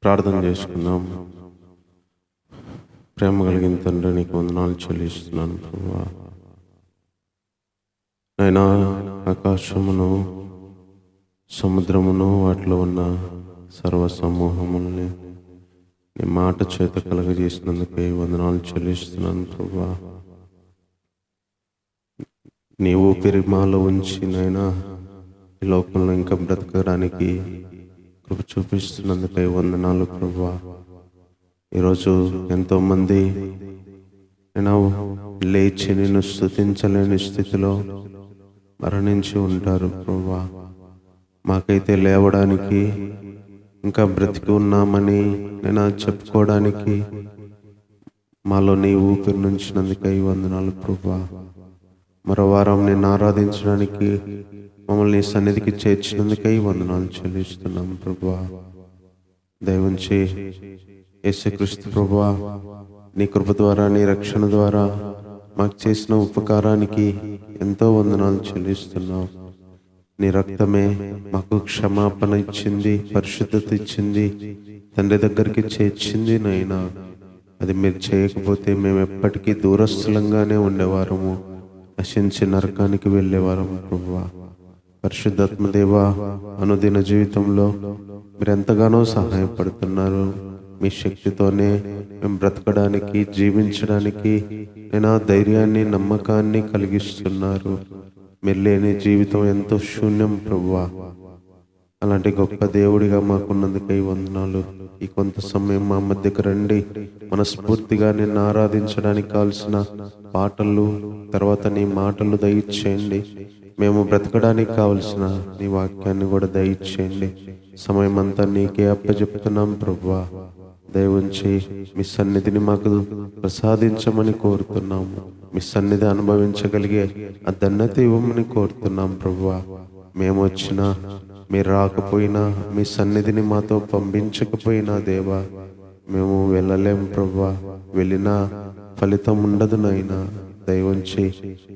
ప్రార్థన చేసుకుందాం. ప్రేమ కలిగిన తండ్రి, నీకు వందనాలు చెల్లిస్తున్నాను ప్రభువా. నైనా ఆకాశమును, సముద్రమును, వాటిలో ఉన్న సర్వ సమూహముల్ని నీ మాట చేత కలగజేసినందుకే వందనాలు చెల్లిస్తున్నాను ప్రభువా. నీ ఊపిరి మాలో ఉంచి నైనా ఈ లోకంలో ఇంకా బ్రతకడానికి కృప చూపిస్తున్నందుకై వందనాలు ప్రభువా. ఈరోజు ఎంతోమంది నేను లేచి నిన్ను స్తుతించలేని స్థితిలో మరణించి ఉంటారు ప్రభువా. మాకైతే లేవడానికి, ఇంకా బ్రతికి ఉన్నామని నేను చెప్పుకోవడానికి మాలో నీ ఊపిరి నుంచినందుకై వందనాలు ప్రభువా. మరో వారం నేను ఆరాధించడానికి మమ్మల్ని సన్నిధికి చేర్చినందుకై వందనాలు చెల్లిస్తున్నాం ప్రభువా. దయవుంచి యేసుక్రీస్తు ప్రభువా, నీ కృప ద్వారా, నీ రక్షణ ద్వారా మాకు చేసిన ఉపకారానికి ఎంతో వందనాలు చెల్లిస్తున్నాం. నీ రక్తమే మాకు క్షమాపణ ఇచ్చింది, పరిశుద్ధత ఇచ్చింది, తండ్రి దగ్గరికి చేర్చింది. నైనా అది మీరు చేయకపోతే మేము ఎప్పటికీ దూరస్థులంగానే ఉండేవారము, నశించి నరకానికి వెళ్ళేవారము ప్రభువా. పరిశుద్ధాత్మ దేవా, అనుదిన జీవితంలో మీరు ఎంతగానో సహాయపడుతున్నారు. మీ శక్తితోనే మేము బ్రతకడానికి, జీవించడానికి నేను ధైర్యాన్ని, నమ్మకాన్ని కలిగిస్తున్నారు. మీరు లేని జీవితం ఎంతో శూన్యం ప్రభువా. అలాంటి గొప్ప దేవుడిగా మాకున్నందుకై వందనాలు. ఈ కొంత సమయం మా మధ్యకు రండి. మనస్ఫూర్తిగా నిన్ను ఆరాధించడానికి కావాల్సిన పాటలు, తర్వాత నీ మాటలు దయచేయండి. మేము బ్రతకడానికి కావలసిన నీ వాక్యాన్ని కూడా దయచేయండి. సమయం అంతా నీకే అప్పచెప్తున్నాం ప్రభువా. దయవుంచి మీ సన్నిధిని మాకు ప్రసాదించమని కోరుతున్నాము. మీ సన్నిధి అనుభవించగలిగే ఆ ధన్యత ఇవ్వమని కోరుతున్నాం ప్రభువా. మేము వచ్చినా, మీరు రాకపోయినా, మీ సన్నిధిని మాతో పంపించకపోయినా దేవా, మేము వెళ్ళలేం ప్రభువా. వెళ్ళినా ఫలితం ఉండదు నైనా. దయవుంచి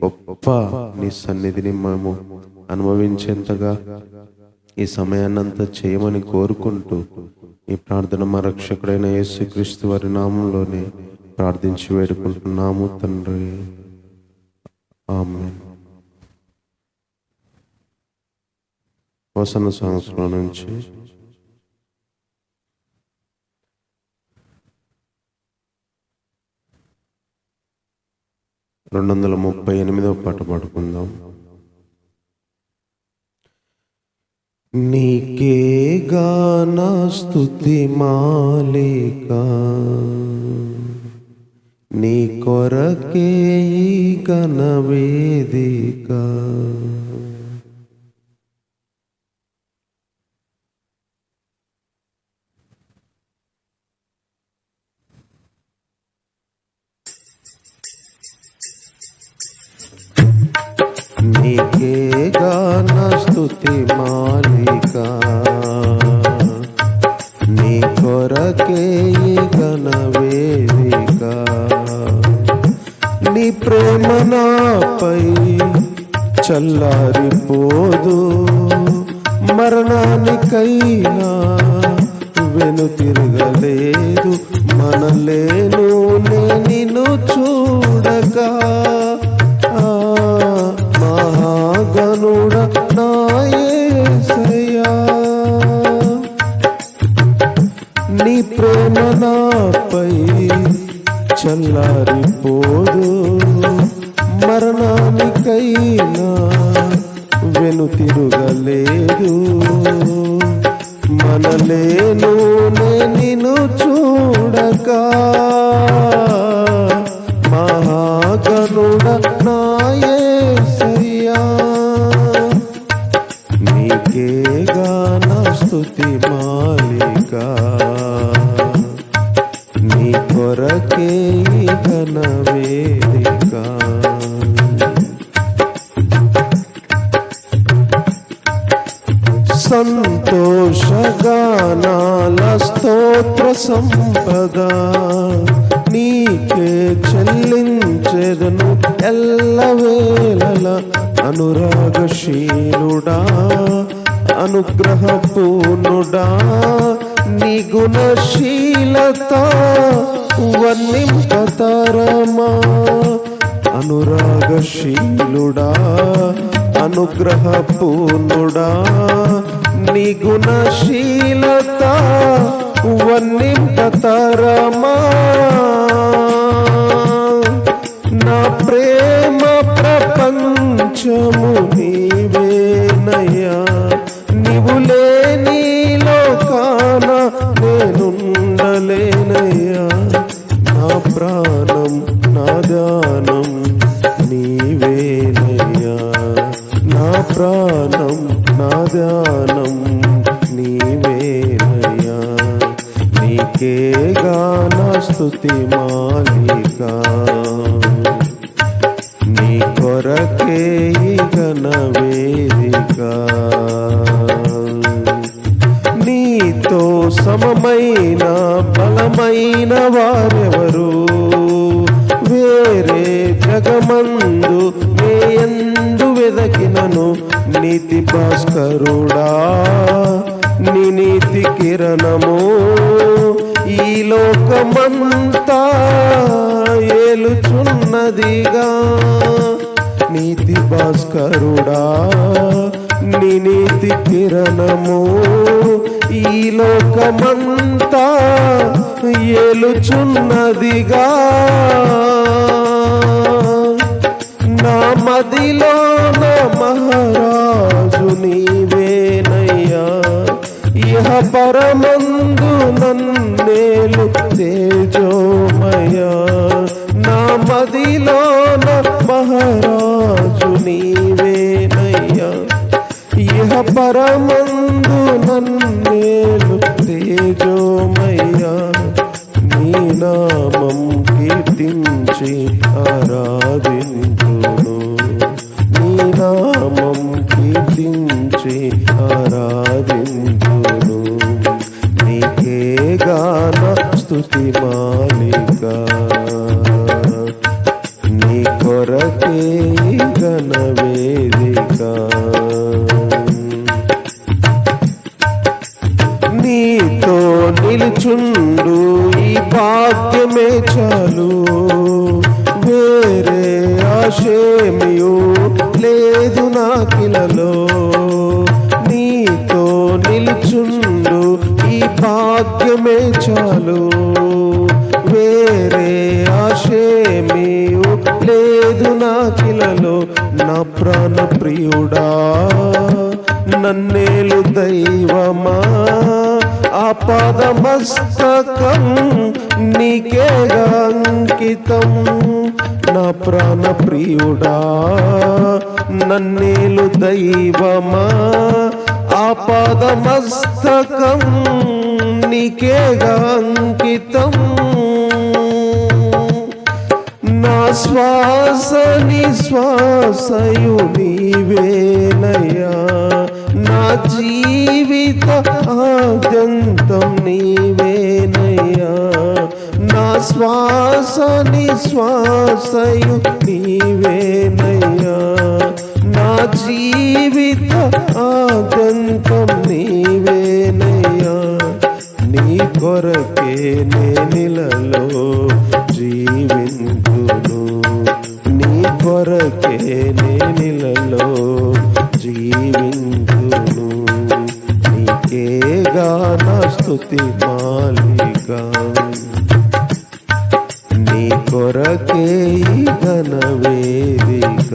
గొప్ప నీ సన్నిధిని మేము అనుభవించేంతగా ఈ సమయాన్నంతా చేయమని కోరుకుంటూ ఈ ప్రార్థన మా రక్షకుడైన యేసుక్రీస్తు వారి నామంలోనే ప్రార్థించి వేడుకుంటున్నాము తండ్రి. ఆమేన్. వసన సంవత్సరం నుంచి 238వ పాట పాడుకుందాం. నీకే గాన స్తుతి మాలిక, నీ కొరకే ఈ ఘన వేదిక. నీకే గాన స్తుతి మాలిక, నీ కొరకే ఈ ఘన వేదిక. నీ ప్రేమ నాపై చల్లారిపోదు, మరణానికైనా వెనుతిరగలేదు. మనలేను నిన్ను చూడగా, మహాగణుడ నా యేసయ్యా. నీ ప్రేమ నాపై చల్లారిపోదు, మరణానికైనా వెనుతిరుగలేదు. మనలేను నిన్ను చూడగా, మహాగణుడ నా యేసయ్యా. నీకే గాన స్తుతి మాలిక, నీ కొరకే ఈ ఘన వేదిక. సంతోషగానాల స్తోత్ర సంపద నీకే చెల్లించెదను ఎల్లవేళల. అనురాగశీలుడా, అనుగ్రహపూర్ణుడా, నీ గుణశీలత వర్ణింపతరమా. అనురాగశీలుడా అనుగ్రహపూర్ణుడా నీ గుణశీలత వర్ణింపతరమా. నా ప్రేమ ప్రపంచము నీవేనయ్యా, నీవు లేని లోకాన నేనుండలేనయ్యా. నా ప్రాణం నా ధ్యానం నీవేనయ్యా, నా ప్రాణం నా ధ్యానం నీవేనయ్యా. నీకేగా నా స్తుతి మాలిక, నీ కొరకే ఘనవేదిక. నీతో సమమైన బలమైన వారెవరు, వేరే జగమందు నేయందు వెదకినను. నీతి భాస్కరుడా నీ నీతి కిరణము ఈ లోకమంతా ఏలుచున్నదిగా. నీతి భాస్కరుడా నీ నీతి కిరణము ఈ లోకమంతా ఏలుచున్నదిగా. నా మదిలో నా మహారాజు నీవేనయ్యా, ఇహ పరమందు నన్నేలు తేజోమయా. నా మదిలో నా మహారాజు నీవేనయ్యా, ఇహ పరమందు నన్నేలు తేజోమయ్యా. నీ నామం కీర్తించి ఆరాధింతును, నీ నామం కీర్తించి ఆరాధింతును. నీకేగా నా స్తుతి మాలిక, నీ కొరకే ఘనవేదిక. నీతో నిలుచుండు ఈ భాగ్యమే చాలు, వేరే ఆశేమియు లేదు నాకిలలో. నీతో నిలుచుండు ఈ భాగ్యమే చాలు, వేరే ఆశేమియు లేదు నాకిలలో. నా ప్రాణ ప్రియుడా నన్నేలు దైవమా, ఆపదమస్తకం నీకేగా అంకితం. నా ప్రాణ ప్రియుడా నన్నేలు దైవమా, ఆపదమస్తకం నీకేగా అంకితం. నా శ్వాస నిశ్వాసయు నీవేనయ్యా, నా జీవిత ఆద్యంతం నీవేనయ్యా. నా శ్వాస నిశ్వాసయు నీవేనయ్యా, నా జీవిత ఆద్యంతం నీవేనయ్యా. నీ కొరకే నేనిలలో జీవింతును, నీ కొరకే నేనిలలో జీవింతును. నీకేగా నా స్తుతి మాలిక, నీ కొరకే ఘనవేదిక.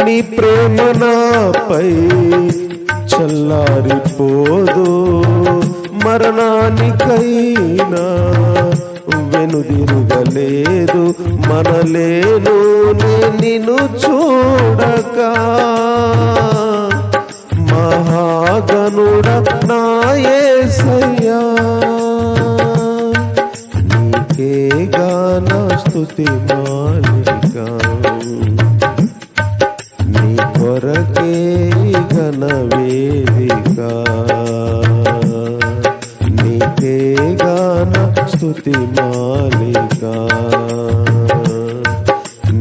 నీ ప్రేమ నాపై చల్లారిపోదు, మరణానికైనా వెనుదిరుగలేదు. మనలేను నిన్ను చూడక, మహాగణుడ నా యేసయ్యా. నీకేగా నా స్తుతి మాలిక, నీ కొరకే ఘనవేదిక. నీకేగా నా స్తుతి మాలిక,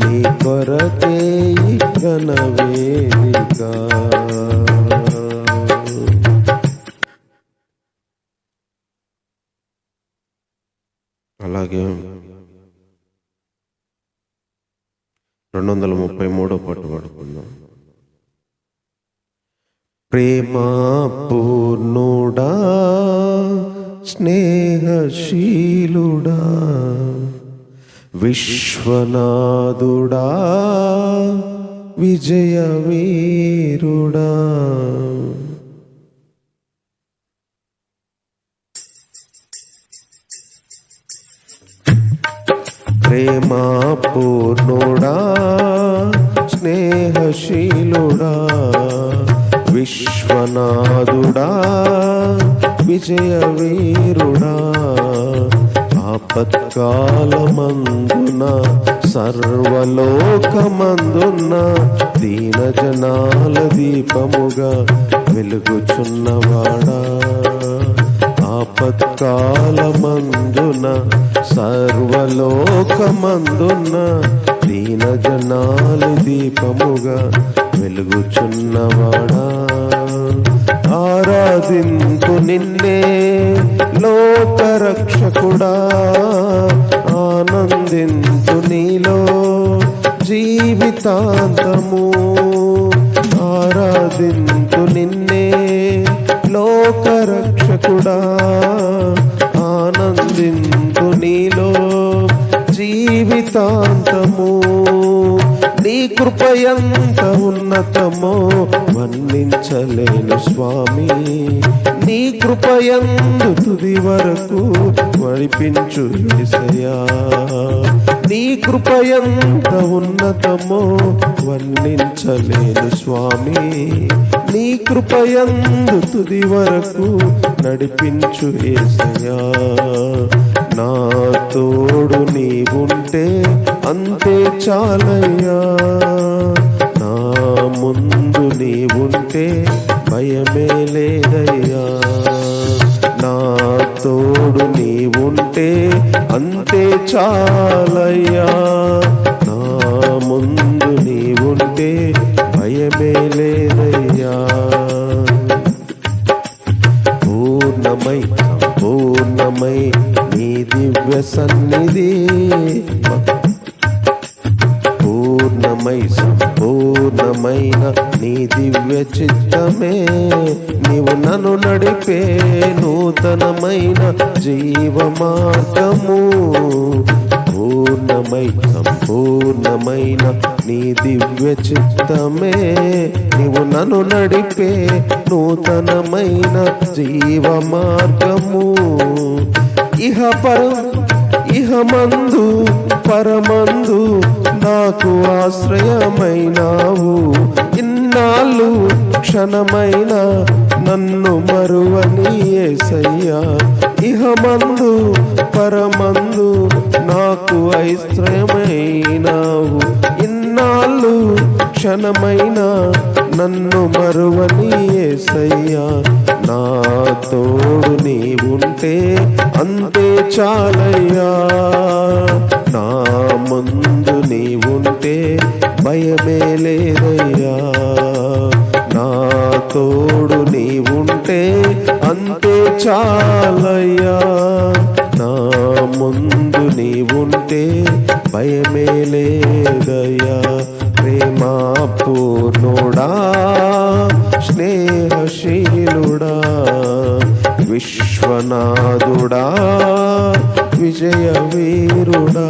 నీ కొరకే ఘనవేదిక. అలాగే 233 పాటు పాడుకుందాం. ప్రేమ పూర్ణుడా స్నేహశీలుడా విశ్వనాథుడా విజయవీరుడా ప్రేమ పూర్ణుడా స్నేహశీలుడా విశ్వనాథుడా విజయవీరుడా ఆపత్కాలమందున సర్వలోకమందున దీనజనాల దీపముగా వెలుగుచున్నవాడా ఆపత్కాలమందున సర్వలోకమందున దీనజనాల దీపముగా వెలుగుచున్నవాడా ఆరాధింతు నిన్నే లోకరక్షకుడా ఆనందింతు నీలో జీవితాంతము ఆరాధింతు నిన్నే లోకరక్షకుడా ఆనందింతు నీలో జీవితాంతము నీ కృపయంత ఉన్నతమో వర్ణించలేను స్వామి నీ కృపయందు తుది వరకు నడిపించు యేసయ్యా నీ కృపయంత ఉన్నతమో వర్ణించలేను స్వామి నీ కృపయందు తుది వరకు నడిపించు యేసయ్యా నా తోడు నీవుంటే అంతే చాలయ్యా నా ముందు నీవుంటే భయమే లేదయ్యా నా తోడు నీవుంటే అంతే చాలయ్యా నా ముందు నీవుంటే భయమే లేదయ్యా పూర్ణమై సంపూర్ణమై నీ దివ్య సన్నిధి పూర్ణమై సంపూర్ణమైన నీ దివ్య చిత్తమే నీవు నన్ను నడిపే నూతనమైన జీవ మార్గము పూర్ణమై సంపూర్ణమైన నీ దివ్య చిత్తమే నీవు నన్ను నడిపే నూతనమైన జీవ మార్గము ఇహమందు పరమందు నాకు ఆశ్రయమైనావు ఇన్నాళ్ళు క్షణమైన నన్ను మరువని యేసయ్యా ఇహమందు పరమందు నాకు ఆశ్రయమైనావు ఇన్నాళ్ళు క్షణమైన నన్ను మరువని యేసయ్యా నా తోడు నీవుంటే అంతే చాలయ్యా నా ముందు నీవుంటే భయమే లేదయ్యా నా తోడు నీవుంటే అంతే చాలయ్యా నా ముందు నీవుంటే భయమే లేదయ్యా ప్రేమ పూర్ణుడా స్నేహశీలుడా విశ్వనాథుడా విజయవీరుడా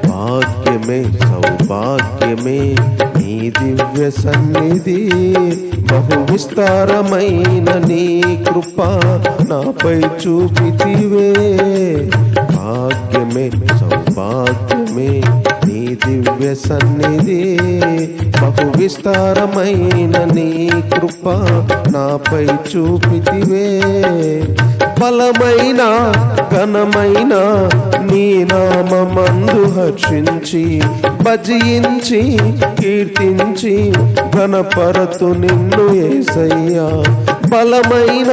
భాగ్యమే సౌభాగ్యమే నీ దివ్య సన్నిధి బహు విస్తారమైన నీ కృప నాపై చూపితివే భాగ్యమే సౌభాగ్యమే నీ దివ్య సన్నిధి బహు విస్తారమైన నీ కృప నాపై చూపితివే బలమైన ఘనమైన నీ నామమందు హర్షించి భజించి కీర్తించి ఘనపరతు నిన్ను యేసయ్యా బలమైన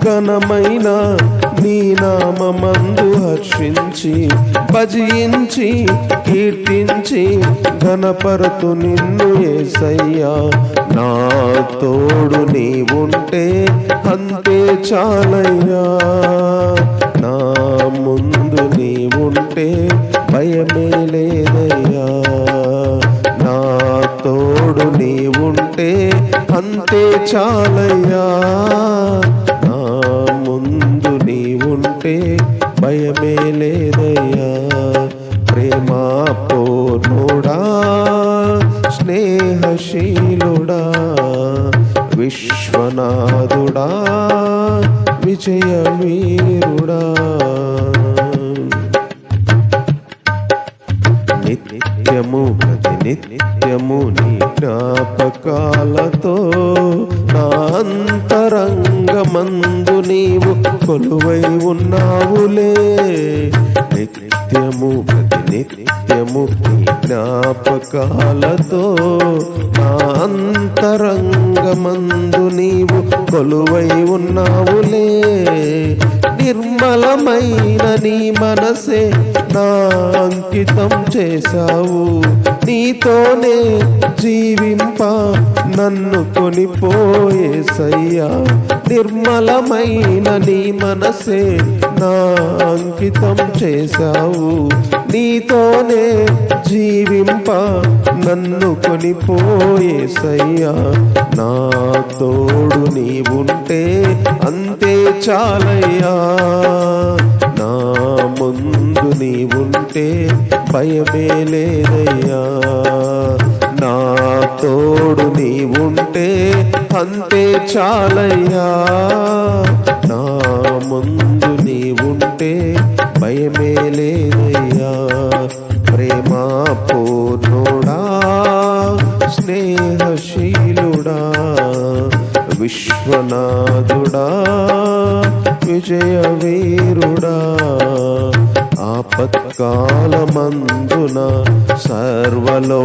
ఘనమైన నీ నామమందు హర్షించి భజించి కీర్తించి ఘనపరతు నిన్ను యేసయ్యా నా తోడు నీవుంటే అంతే చాలయ్యా. నా ముందు నీవుంటే భయమే లేదయ్యా. నా తోడు నీవుంటే అంతే చాలయ్యా. నా ముందు నీవుంటే భయమే లేదయ్యా. ప్రేమ పూర్ణుడా, స్నేహశీలుడా, విశ్వనాథుడా, విజయవీరుడా, నిత్యము ప్రతినిత్యము నీ జ్ఞాపకాలతో నా అంతరంగమందు నీవు కొలువై ఉన్నావులే. నిత్యము ప్రతినిత్యము నీ జ్ఞాపకాలతో నా అంతరంగమందు నీవు కొలువై ఉన్నావులే. నిర్మలమైన నీ మనసే నా అంకితం చేశావు. నీతోనే జీవింప నన్ను కొనిపోయేసయ్యా. నిర్మలమైన నీ మనసే నా అంకితం చేశావు. నీతోనే జీవింప నన్ను కొనిపోయేసయ్యా. నా తోడు నీవుంటే అంతే చాలయ్యా. నా ముందు నీవుంటే భయమే లేదయ్యా. నా తోడు నీవుంటే అంతే చాలయ్యా. నా ముందు నీవుంటే భయమే లేదయ్యా. ప్రేమ పూర్ణుడా, స్నేహశీలుడా, విశ్వనాథుడా, విజయవీరుడా, ఆపత్కాలమందున సర్వలోకమందున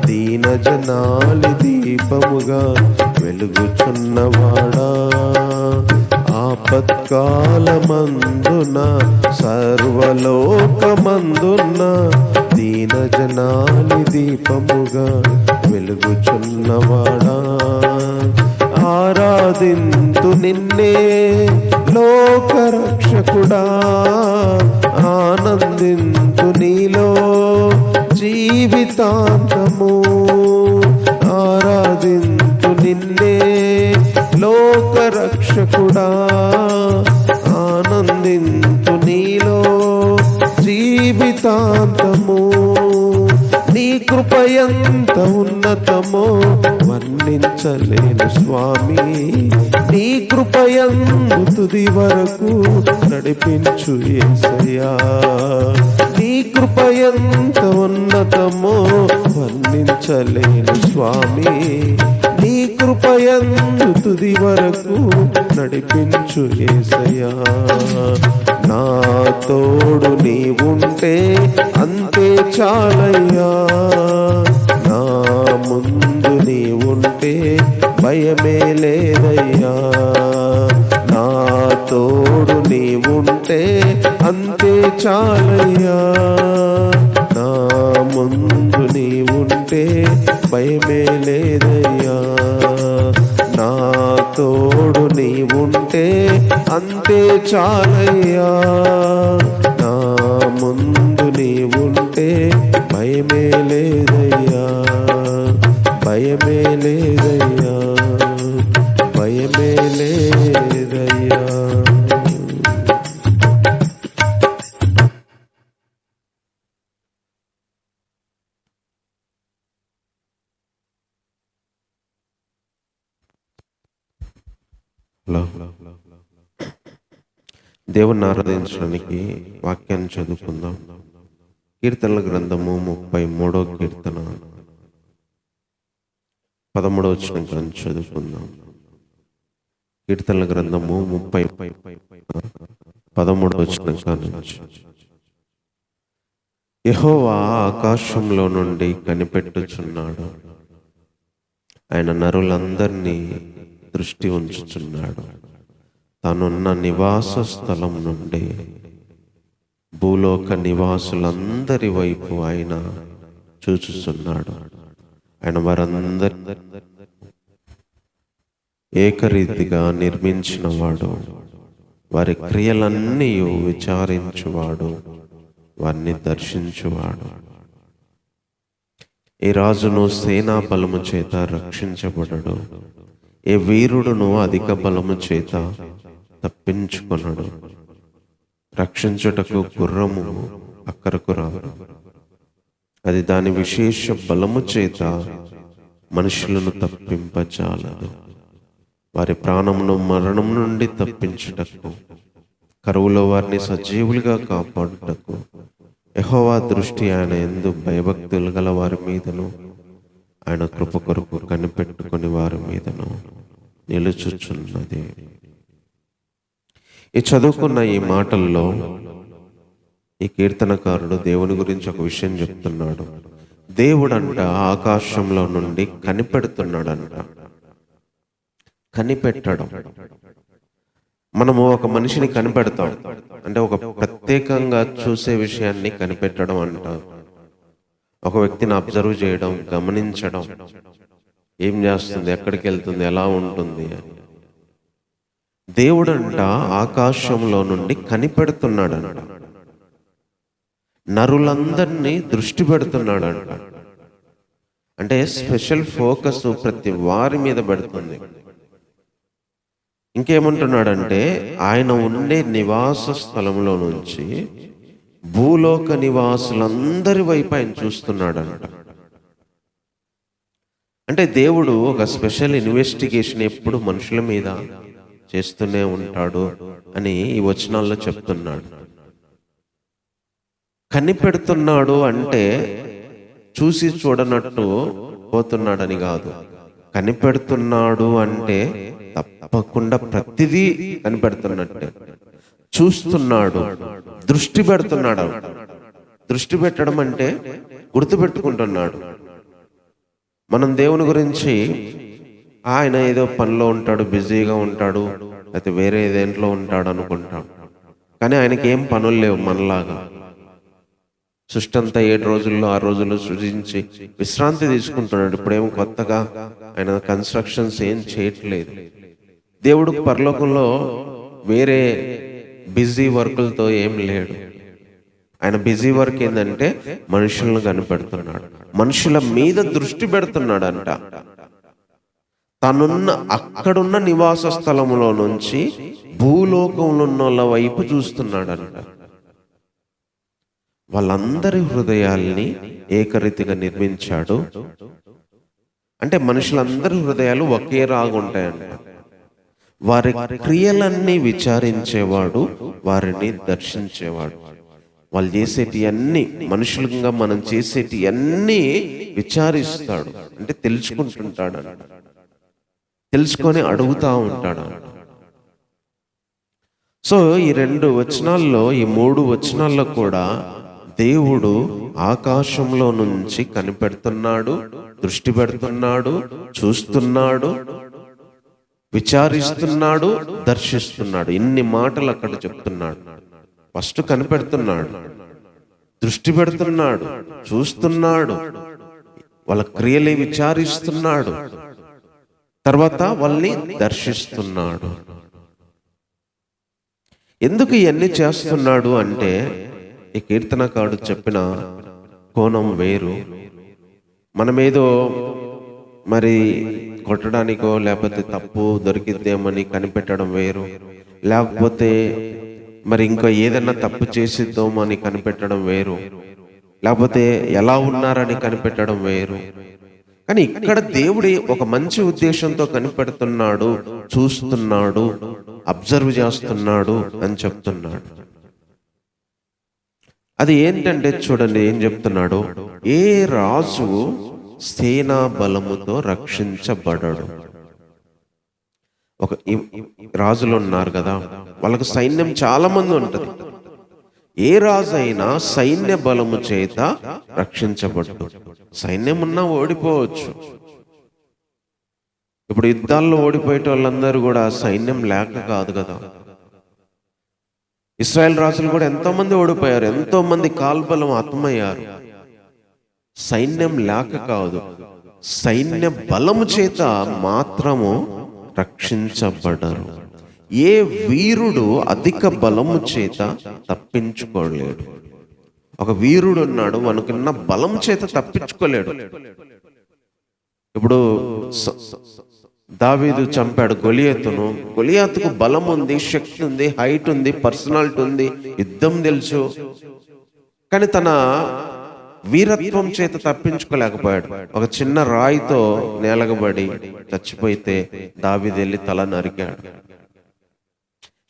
దీనజనాలి దీపముగా వెలుగుచున్నవాడా. ఆపత్కాలమందున సర్వలోకమందున దీనజనాలి దీపముగా వెలుగుచున్నవాడా. ఆరాధింతు నిన్నే లోకరక్షకుడా. ఆనందింతు నీలో జీవితాంతము. ఆరాధింతు నిన్నే లోకరక్షకుడా. ఆనందింతు నీలో జీవితాంతము. నీ కృప ఎంత ఉన్నతమో వర్ణించలేను స్వామి. నీ కృపయందు తుది వరకు నడిపించు యేసయ్యా. నీ కృపయంత ఉన్నతమో వర్ణించలేను స్వామి. నీ కృపయందు తుది వరకు నడిపించు యేసయ్యా. నా తోడు నీవుంటే అంతే చాలయ్యా. నా ముందు నీవుంటే భయమే లేదయ్యా. నా తోడు నీవుంటే అంతే చాలయ్యా. నా ముందు నీవుంటే భయమే లేదయ్యా. నా తోడు నీవుంటే అంతే చాలయ్యా. నా ముందు నీవుంటే భయమే లేదయ్యా. భయమే లేదయ్యా. భయమే లేదయ్యా. దేవుణ్ణి ఆరాధించడానికి వాక్యాన్ని చదువుకుందాం. కీర్తనల గ్రంథము 33వ కీర్తన 13వ వచనం నుంచి చదువుకుందాం. కీర్తనల గ్రంథము 13వ వచనం నుంచి. యెహోవా ఆకాశంలో నుండి కనిపెట్టుచున్నాడు. ఆయన నరులందరినీ దృష్టి ఉంచుచున్నాడు. తానున్న నివాస స్థలం నుండి భూలోక నివాసులందరి వైపు ఆయన చూచుచున్నాడు. ఆయన వారందరి ఏకరీతిగా నిర్మించినవాడు, వారి క్రియలన్నీ విచారించువాడు, వారిని దర్శించువాడు. ఏ రాజును సేనా బలము చేత రక్షించబడడు, ఏ వీరుడును అధిక బలము చేత తప్పించుకొనడు. రక్షించుటకు గుర్రము అక్కరకు రాదు, అది దాని విశేష బలము చేత మనుషులను తప్పింపజాలదు. వారి ప్రాణమును మరణం నుండి తప్పించుటకు, కరువులో వారిని సజీవులుగా కాపాడుటకు యెహోవా దృష్టి ఆయన యందు భయభక్తులు గల వారి మీదను, ఆయన కృప కొరకు కనిపెట్టుకుని వారి మీదను నిలుచుచున్నది. ఈ చదువుకున్న ఈ మాటల్లో ఈ కీర్తనకారుడు దేవుని గురించి ఒక విషయం చెప్తున్నాడు. దేవుడంట ఆకాశంలో నుండి కనిపెడుతున్నాడంట. కనిపెట్టడం, మనము ఒక మనిషిని కనిపెడతాం అంటే ఒక ప్రత్యేకంగా చూసే విషయాన్ని కనిపెట్టడం అంటారు. ఒక వ్యక్తిని అబ్జర్వ్ చేయడం, గమనించడం, ఏం చేస్తుంది, ఎక్కడికి వెళ్తుంది, ఎలా ఉంటుంది అని. దేవుడంట ఆకాశంలో నుండి కనిపెడుతున్నాడంట, నరులందరినీ దృష్టి పెడుతున్నాడంట. అంటే స్పెషల్ ఫోకస్ ప్రతి వారి మీద పెడుతుంది. ఇంకేమంటున్నాడంటే ఆయన ఉండే నివాస స్థలంలో నుంచి భూలోక నివాసులందరి వైపు ఆయన చూస్తున్నాడంట. అంటే దేవుడు ఒక స్పెషల్ ఇన్వెస్టిగేషన్ ఎప్పుడు మనుషుల మీద చేస్తూనే ఉంటాడు అని ఈ వచనాల్లో చెప్తున్నాడు. కనిపెడుతున్నాడు అంటే చూసి చూడనట్టు పోతున్నాడని కాదు. కనిపెడుతున్నాడు అంటే తప్పకుండా ప్రతిదీ కనిపెడుతున్నట్టే. చూస్తున్నాడు, దృష్టి పెడుతున్నాడు. దృష్టి పెట్టడం అంటే గుర్తుపెట్టుకుంటున్నాడు. మనం దేవుని గురించి ఆయన ఏదో పనిలో ఉంటాడు, బిజీగా ఉంటాడు, అయితే వేరే దేంట్లో ఉంటాడు అనుకుంటాం. కానీ ఆయనకి ఏం పనులు లేవు మనలాగా. సృష్టి అంతా 7 రోజుల్లో 6 రోజుల్లో సృజించి విశ్రాంతి తీసుకుంటున్నాడు. ఇప్పుడేమో కొత్తగా ఆయన కన్స్ట్రక్షన్స్ ఏం చేయట్లేదు. దేవుడు పరలోకంలో వేరే బిజీ వర్కులతో ఏం లేడు. ఆయన బిజీ వర్క్ ఏంటంటే మనుషులను కనిపెడుతున్నాడు, మనుషుల మీద దృష్టి పెడుతున్నాడంట. తనున్న అక్కడున్న నివాస స్థలములో నుంచి భూలోకంలో ఉన్న వైపు చూస్తున్నాడంట. వాళ్ళందరి హృదయాల్ని ఏకరీతిగా నిర్మించాడు. అంటే మనుషులందరి హృదయాలు ఒకే రాగుంటాయంట. వారి క్రియలన్నీ విచారించేవాడు, వారిని దర్శించేవాడు. వాళ్ళు చేసేటి అన్ని, మనుషులంగా మనం చేసేటి అన్ని విచారిస్తాడు. అంటే తెలుసుకుంటుంటాడు, తెలుసుకొని అడుగుతా ఉంటాడు. సో ఈ 2 వచనాల్లో, ఈ 3 వచనాల్లో కూడా దేవుడు ఆకాశంలో నుంచి కనిపెడుతున్నాడు, దృష్టి పెడుతున్నాడు, చూస్తున్నాడు, విచారిస్తున్నాడు, దర్శిస్తున్నాడు. ఇన్ని మాటలు అక్కడ చెప్తున్నాడు. ఫస్ట్ కనిపెడుతున్నాడు, దృష్టి పెడుతున్నాడు, చూస్తున్నాడు, వాళ్ళ క్రియలే విచారిస్తున్నాడు, తర్వాత వాళ్ళని దర్శిస్తున్నాడు. ఎందుకు ఇవన్నీ చేస్తున్నాడు అంటే ఈ కీర్తనకారుడు చెప్పిన కోణం వేరు. మనమేదో మరి కొట్టడానికో లేకపోతే తప్పు దొరికిద్దేమని కనిపెట్టడం వేరు, లేకపోతే మరి ఇంకా ఏదైనా తప్పు చేసిద్దామని కనిపెట్టడం వేరు, లేకపోతే ఎలా ఉన్నారని కనిపెట్టడం వేరు. కానీ ఇక్కడ దేవుడి ఒక మంచి ఉద్దేశంతో కనిపెడుతున్నాడు, చూస్తున్నాడు, అబ్జర్వ్ చేస్తున్నాడు అని చెప్తున్నాడు. అది ఏంటంటే చూడండి ఏం చెప్తున్నాడు. ఏ రాజు సేనా బలముతో రక్షించబడడు. ఒక రాజులు ఉన్నారు కదా, వాళ్ళకు సైన్యం చాలా మంది ఉంటుంది. ఏ రాజు అయినా సైన్య బలము చేత రక్షించబడ్డు. సైన్యం ఉన్నా ఓడిపోవచ్చు. ఇప్పుడు యుద్ధాల్లో ఓడిపోయే వాళ్ళందరూ కూడా సైన్యం లేక కాదు కదా. ఇశ్రాయేల్ రాజులు కూడా ఎంతో మంది ఓడిపోయారు, ఎంతో మంది కాల్బలం హతమయ్యారు. సైన్యం లేక కాదు, సైన్య బలము చేత మాత్రము రక్షించబడరు. ఏ వీరుడు అధిక బలము చేత తప్పించుకోలేడు. ఒక వీరుడు ఉన్నాడు, మనకున్న బలం చేత తప్పించుకోలేడు. ఇప్పుడు దావీదు చంపాడు గొలియాతును. గొలియాతుకు బలం ఉంది, శక్తి ఉంది, హైట్ ఉంది, పర్సనాలిటీ ఉంది, యుద్ధం తెలుసు. కానీ తన వీరత్వం చేత తప్పించుకోలేకపోయాడు. ఒక చిన్న రాయితో నేలగబడి చచ్చిపోతే దావీదు వెళ్ళి తల నరికాడు.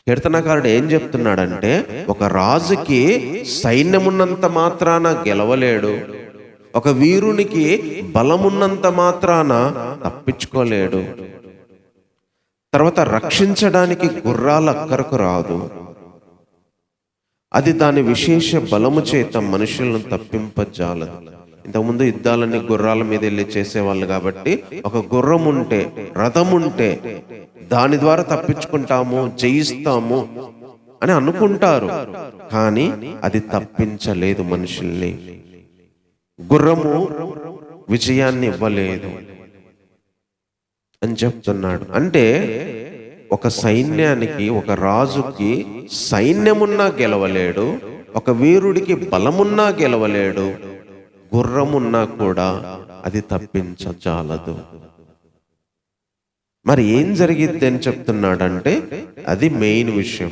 కీర్తనకారుడు ఏం చెప్తున్నాడంటే, ఒక రాజుకి సైన్యమున్నంత మాత్రాన గెలవలేడు, ఒక వీరునికి బలమున్నంత మాత్రాన తప్పించుకోలేడు. తర్వాత రక్షించడానికి గుర్రాల అక్కరకు రాదు, అది దాని విశేష బలము చేత మనుషులను తప్పింపజాలదు. ఇంతకుముందు యుద్ధాలన్నీ గుర్రాల మీద వెళ్ళి చేసేవాళ్ళు కాబట్టి ఒక గుర్రం ఉంటే, రథం ఉంటే దాని ద్వారా తప్పించుకుంటాము, జయిస్తాము అని అనుకుంటారు. కానీ అది తప్పించలేదు మనుషుల్ని. గుర్రము విజయాన్ని ఇవ్వలేదు అని చెప్తున్నాడు. అంటే ఒక సైన్యానికి, ఒక రాజుకి సైన్యమున్నా గెలవలేడు, ఒక వీరుడికి బలమున్నా గెలవలేడు, గుర్రమున్నా కూడా అది తప్పించజాలదు. మరి ఏం జరిగిద్ది అని చెప్తున్నాడంటే, అది మెయిన్ విషయం.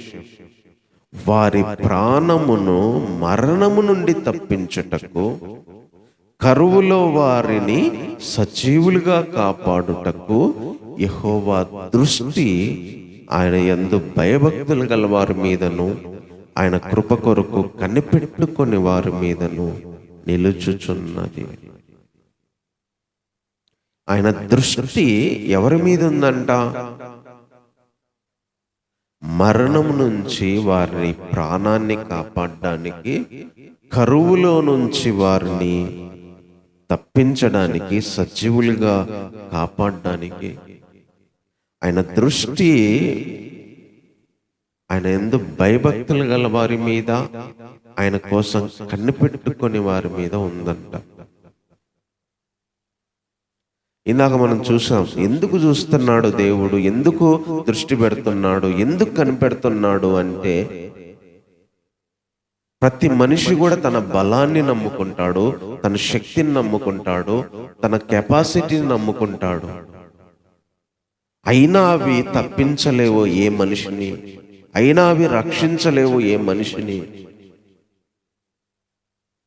వారి ప్రాణమును మరణము నుండి తప్పించుటకు, కరువులో వారిని సజీవులుగా కాపాడుటకు యెహోవా దృష్టి ఆయన యందు భయభక్తులు గల వారి మీదను, ఆయన కృప కొరకు కనిపెట్టుకొని వారి మీదను నిలుచుచున్నది. ఆయన దృష్టి ఎవరి మీద ఉందంట? మరణం నుంచి వారిని ప్రాణాన్ని కాపాడడానికి, కరువులో నుంచి వారిని తప్పించడానికి, సజీవులుగా కాపాడడానికి ఆయన దృష్టి ఆయన యందు భయభక్తులు గల వారి మీద, ఆయన కోసం కనిపెట్టుకొని వారి మీద ఉందంట. ఇందాక మనం చూసాం, ఎందుకు చూస్తున్నాడు దేవుడు, ఎందుకు దృష్టి పెడుతున్నాడు, ఎందుకు కనిపెడుతున్నాడు అంటే, ప్రతి మనిషి కూడా తన బలాన్ని నమ్ముకుంటాడు, తన శక్తిని నమ్ముకుంటాడు, తన కెపాసిటీని నమ్ముకుంటాడు. అయినా అవి తప్పించలేవు ఏ మనిషిని, అయినా అవి రక్షించలేవు ఏ మనిషిని.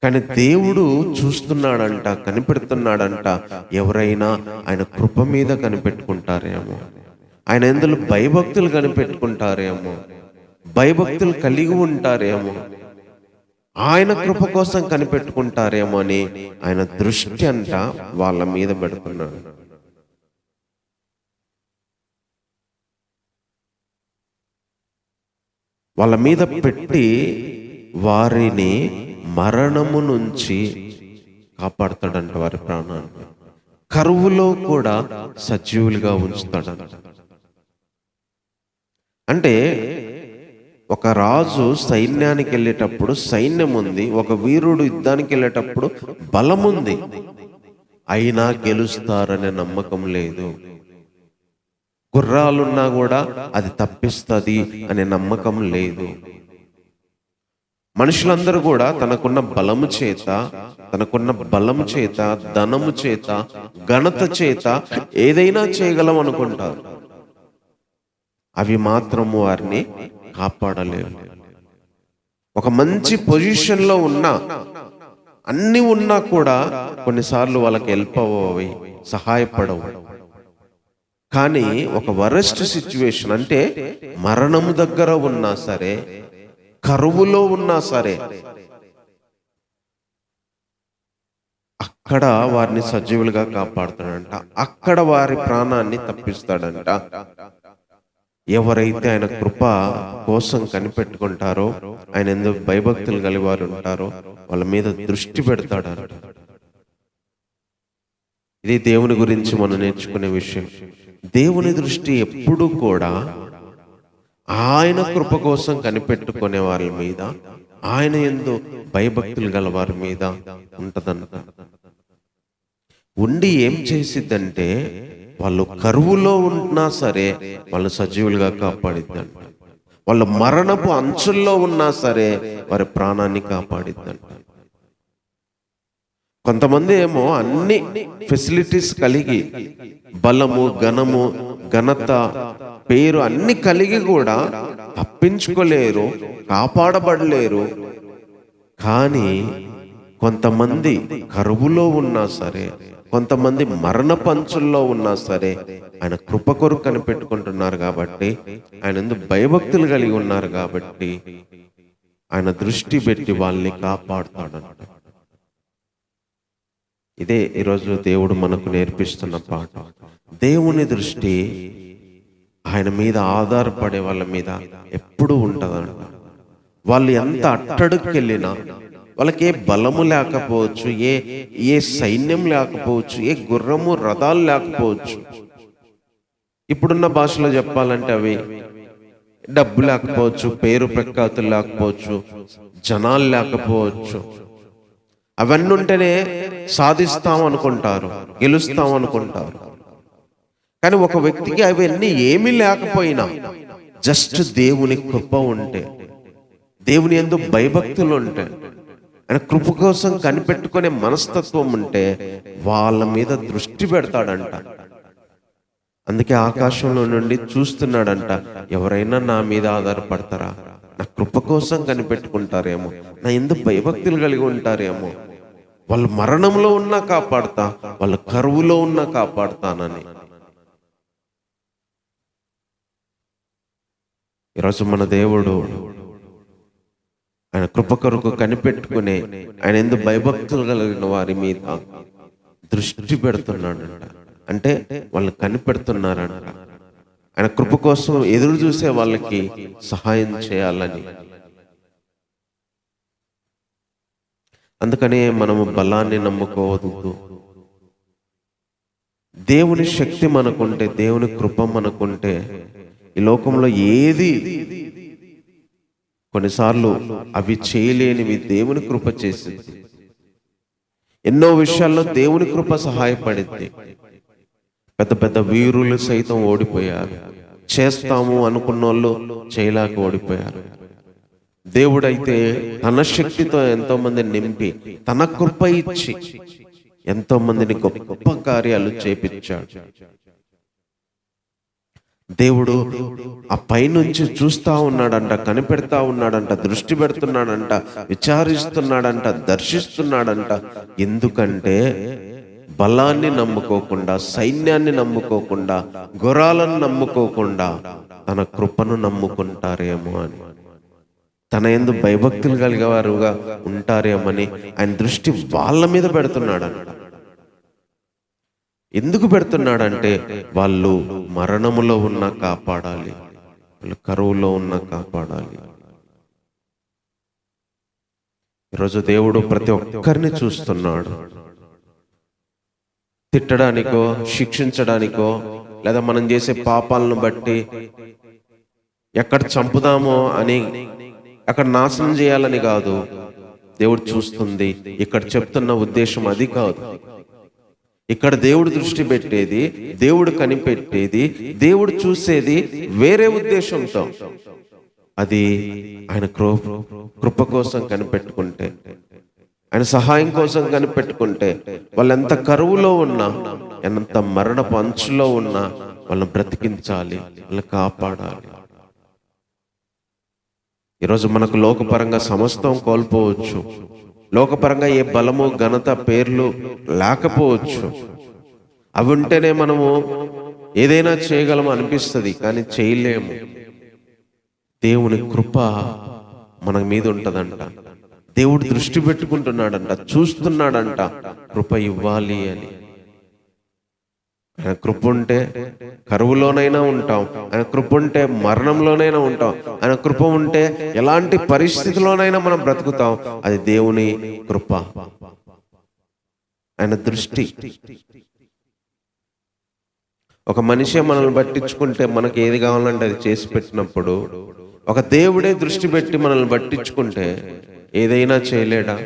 కానీ దేవుడు చూస్తున్నాడంట, కనిపెడుతున్నాడంట. ఎవరైనా ఆయన కృప మీద కనిపెట్టుకుంటారేమో, ఆయన ఎందులో భయభక్తులు కనిపెట్టుకుంటారేమో, భయభక్తులు కలిగి ఉంటారేమో, ఆయన కృప కోసం కనిపెట్టుకుంటారేమో అని ఆయన దృష్టి అంట వాళ్ళ మీద పెడుతున్నాడు. వాళ్ళ మీద పెట్టి వారిని మరణము నుంచి కాపాడుతాడంట, వారి ప్రాణాన్ని. కరువులో కూడా సజీవులుగా ఉంచుతాడంట. అంటే ఒక రాజు సైన్యానికి వెళ్ళేటప్పుడు సైన్యం ఉంది, ఒక వీరుడు యుద్ధానికి వెళ్ళేటప్పుడు బలం ఉంది, అయినా గెలుస్తారనే నమ్మకం లేదు. గుర్రాలున్నా కూడా అది తప్పిస్తుంది అనే నమ్మకం లేదు. మనుషులందరూ కూడా తనకున్న బలము చేత, ధనము చేత, ఘనత చేత ఏదైనా చేయగలం అనుకుంటారు. అవి మాత్రము వారిని కాపాడలేవు. ఒక మంచి పొజిషన్లో ఉన్నా, అన్ని ఉన్నా కూడా కొన్నిసార్లు వాళ్ళకి హెల్ప్ అవ్వవి, సహాయపడవు. కానీ ఒక వరస్ట్ సిచ్యువేషన్, అంటే మరణము దగ్గర ఉన్నా సరే, కరువులో ఉన్నా సరే, అక్కడ వారిని సజీవులుగా కాపాడుతాడంట, అక్కడ వారి ప్రాణాన్ని తప్పిస్తాడంట. ఎవరైతే ఆయన కృప కోసం కనిపెట్టుకుంటారో, ఆయన ఎందుకు భయభక్తులు కలిగి వారు ఉంటారో వాళ్ళ మీద దృష్టి పెడతాడంట. ఇది దేవుని గురించి మనం నేర్చుకునే విషయం. దేవుని దృష్టి ఎప్పుడు కూడా ఆయన కృప కోసం కనిపెట్టుకునే వారి మీద, ఆయన యందు భయభక్తులు గల వారి మీద ఉంటదంట. ఉండి ఏం చేసిద్దంటే, వాళ్ళు కరువులో ఉన్నా సరే వాళ్ళు సజీవులుగా కాపాడిద్దంట. వాళ్ళు మరణపు అంచుల్లో ఉన్నా సరే వారి ప్రాణాన్ని కాపాడిద్దంట. కొంతమంది ఏమో అన్ని ఫెసిలిటీస్ కలిగి, బలము, ఘనత, పేరు అన్ని కలిగి కూడా తప్పించుకోలేరు, కాపాడబడలేరు. కానీ కొంతమంది కరువులో ఉన్నా సరే, కొంతమంది మరణపంచుల్లో ఉన్నా సరే ఆయన కృప కొరకు కనిపెట్టుకుంటున్నారు కాబట్టి, ఆయన ఎందుకు భయభక్తులు కలిగి ఉన్నారు కాబట్టి ఆయన దృష్టి పెట్టి వాళ్ళని కాపాడుతాడంట. ఇదే ఈరోజు దేవుడు మనకు నేర్పిస్తున్న పాట. దేవుని దృష్టి ఆయన మీద ఆధారపడే వాళ్ళ మీద ఎప్పుడూ ఉంటుందంట. వాళ్ళు ఎంత అట్టడుకెళ్ళినా, వాళ్ళకి ఏ బలము లేకపోవచ్చు, ఏ సైన్యం లేకపోవచ్చు, ఏ గుర్రము రథాలు లేకపోవచ్చు. ఇప్పుడున్న భాషలో చెప్పాలంటే అవి డబ్బు లేకపోవచ్చు, పేరు ప్రఖ్యాతులు లేకపోవచ్చు, జనాలు లేకపోవచ్చు. అవన్నీ ఉంటేనే సాధిస్తాం అనుకుంటారు, గెలుస్తాం అనుకుంటారు. కానీ ఒక వ్యక్తికి అవన్నీ ఏమీ లేకపోయినా జస్ట్ దేవుని కృప ఉంటే, దేవుని యందు భయభక్తులు ఉంటే, ఆయన కృప కోసం కనిపెట్టుకునే మనస్తత్వం ఉంటే వాళ్ళ మీద దృష్టి పెడతాడంట. అందుకే ఆకాశంలో నుండి చూస్తున్నాడంట, ఎవరైనా నా మీద ఆధారపడతారా, నా కృప కోసం కనిపెట్టుకుంటారేమో, నా యందు భయభక్తులు కలిగి ఉంటారేమో, వాళ్ళు మరణంలో ఉన్నా కాపాడుతా, వాళ్ళు కరువులో ఉన్నా కాపాడుతానని. ఈరోజు మన దేవుడు ఆయన కృప కొరకు కనిపెట్టుకునే, ఆయన ఎందుకు భయభక్తులు కలిగిన వారి మీద దృష్టి పెడుతున్నాడంట. అంటే వాళ్ళు కనిపెడుతున్నారంట. ఆయన కృప కోసం ఎదురు చూసే వాళ్ళకి సహాయం చేయాలని. అందుకనే మనము బలాన్ని నమ్ముకోవద్దు. దేవుని శక్తి మనకుంటే, దేవుని కృప మనకుంటే ఈ లోకంలో ఏది కొన్నిసార్లు అవి చేయలేనివి దేవుని కృప చేసింది. ఎన్నో విషయాల్లో దేవుని కృప సహాయపడింది. పెద్ద పెద్ద వీరులు సైతం ఓడిపోయారు. చేస్తాము అనుకున్న వాళ్ళు చేయలేక ఓడిపోయారు. దేవుడైతే తన శక్తితో ఎంతో మందిని నింపి, తన కృప ఇచ్చి ఎంతో మందిని గొప్ప కార్యాలు చేపించాడు. దేవుడు ఆ పైనుంచి చూస్తా ఉన్నాడంట, కనిపెడతా ఉన్నాడంట, దృష్టి పెడుతున్నాడంట, విచారిస్తున్నాడంట, దర్శిస్తున్నాడంట. ఎందుకంటే బలాన్ని నమ్ముకోకుండా, సైన్యాన్ని నమ్ముకోకుండా, గుర్రాలను నమ్ముకోకుండా తన కృపను నమ్ముకుంటారేమో అని, తన యందు భయభక్తులు కలిగేవారుగా ఉంటారేమని ఆయన దృష్టి వాళ్ళ మీద పెడుతున్నాడంట. ఎందుకు పెడుతున్నాడంటే వాళ్ళు మరణములో ఉన్నా కాపాడాలి, వాళ్ళు కరువులో ఉన్నా కాపాడాలి. ఈరోజు దేవుడు ప్రతి ఒక్కరిని చూస్తున్నాడు. తిట్టడానికో, శిక్షించడానికో, లేదా మనం చేసే పాపాలను బట్టి ఎక్కడ చంపుదామో అని, అక్కడ నాశనం చేయాలని కాదు దేవుడు చూస్తుంది. ఇక్కడ చెప్తున్న ఉద్దేశం అది కాదు. ఇక్కడ దేవుడు దృష్టి పెట్టేది, దేవుడు కనిపెట్టేది, దేవుడు చూసేది వేరే ఉద్దేశంతో. అది ఆయన కృప కోసం కనిపెట్టుకుంటే, ఆయన సహాయం కోసం కనిపెట్టుకుంటే, వాళ్ళు ఎంత కరువులో ఉన్నా, ఎంత మరణపు అంచులో ఉన్నా వాళ్ళని బ్రతికించాలి, వాళ్ళని కాపాడాలి. ఈరోజు మనకు లోకపరంగా సమస్తం కోల్పోవచ్చు. లోకపరంగా ఏ బలము, ఘనత, పేర్లు లేకపోవచ్చు. అవి ఉంటేనే మనము ఏదైనా చేయగలము అనిపిస్తుంది, కానీ చేయలేము. దేవుని కృప మన మీద ఉంటుందంట. దేవుడు దృష్టి పెట్టుకుంటున్నాడంట, చూస్తున్నాడంట, కృప ఇవ్వాలి అని. ఆయన కృప ఉంటే కరువులోనైనా ఉంటాం, ఆయన కృప ఉంటే మరణంలోనైనా ఉంటాం, ఆయన కృప ఉంటే ఎలాంటి పరిస్థితిలోనైనా మనం బ్రతుకుతాం. అది దేవుని కృప, ఆయన దృష్టి. ఒక మనిషి మనల్ని పట్టించుకుంటే, మనకి ఏది కావాలంటే అది చేసి పెట్టినప్పుడు, ఒక దేవుడే దృష్టి పెట్టి మనల్ని పట్టించుకుంటే ఏదైనా చేయలేడా?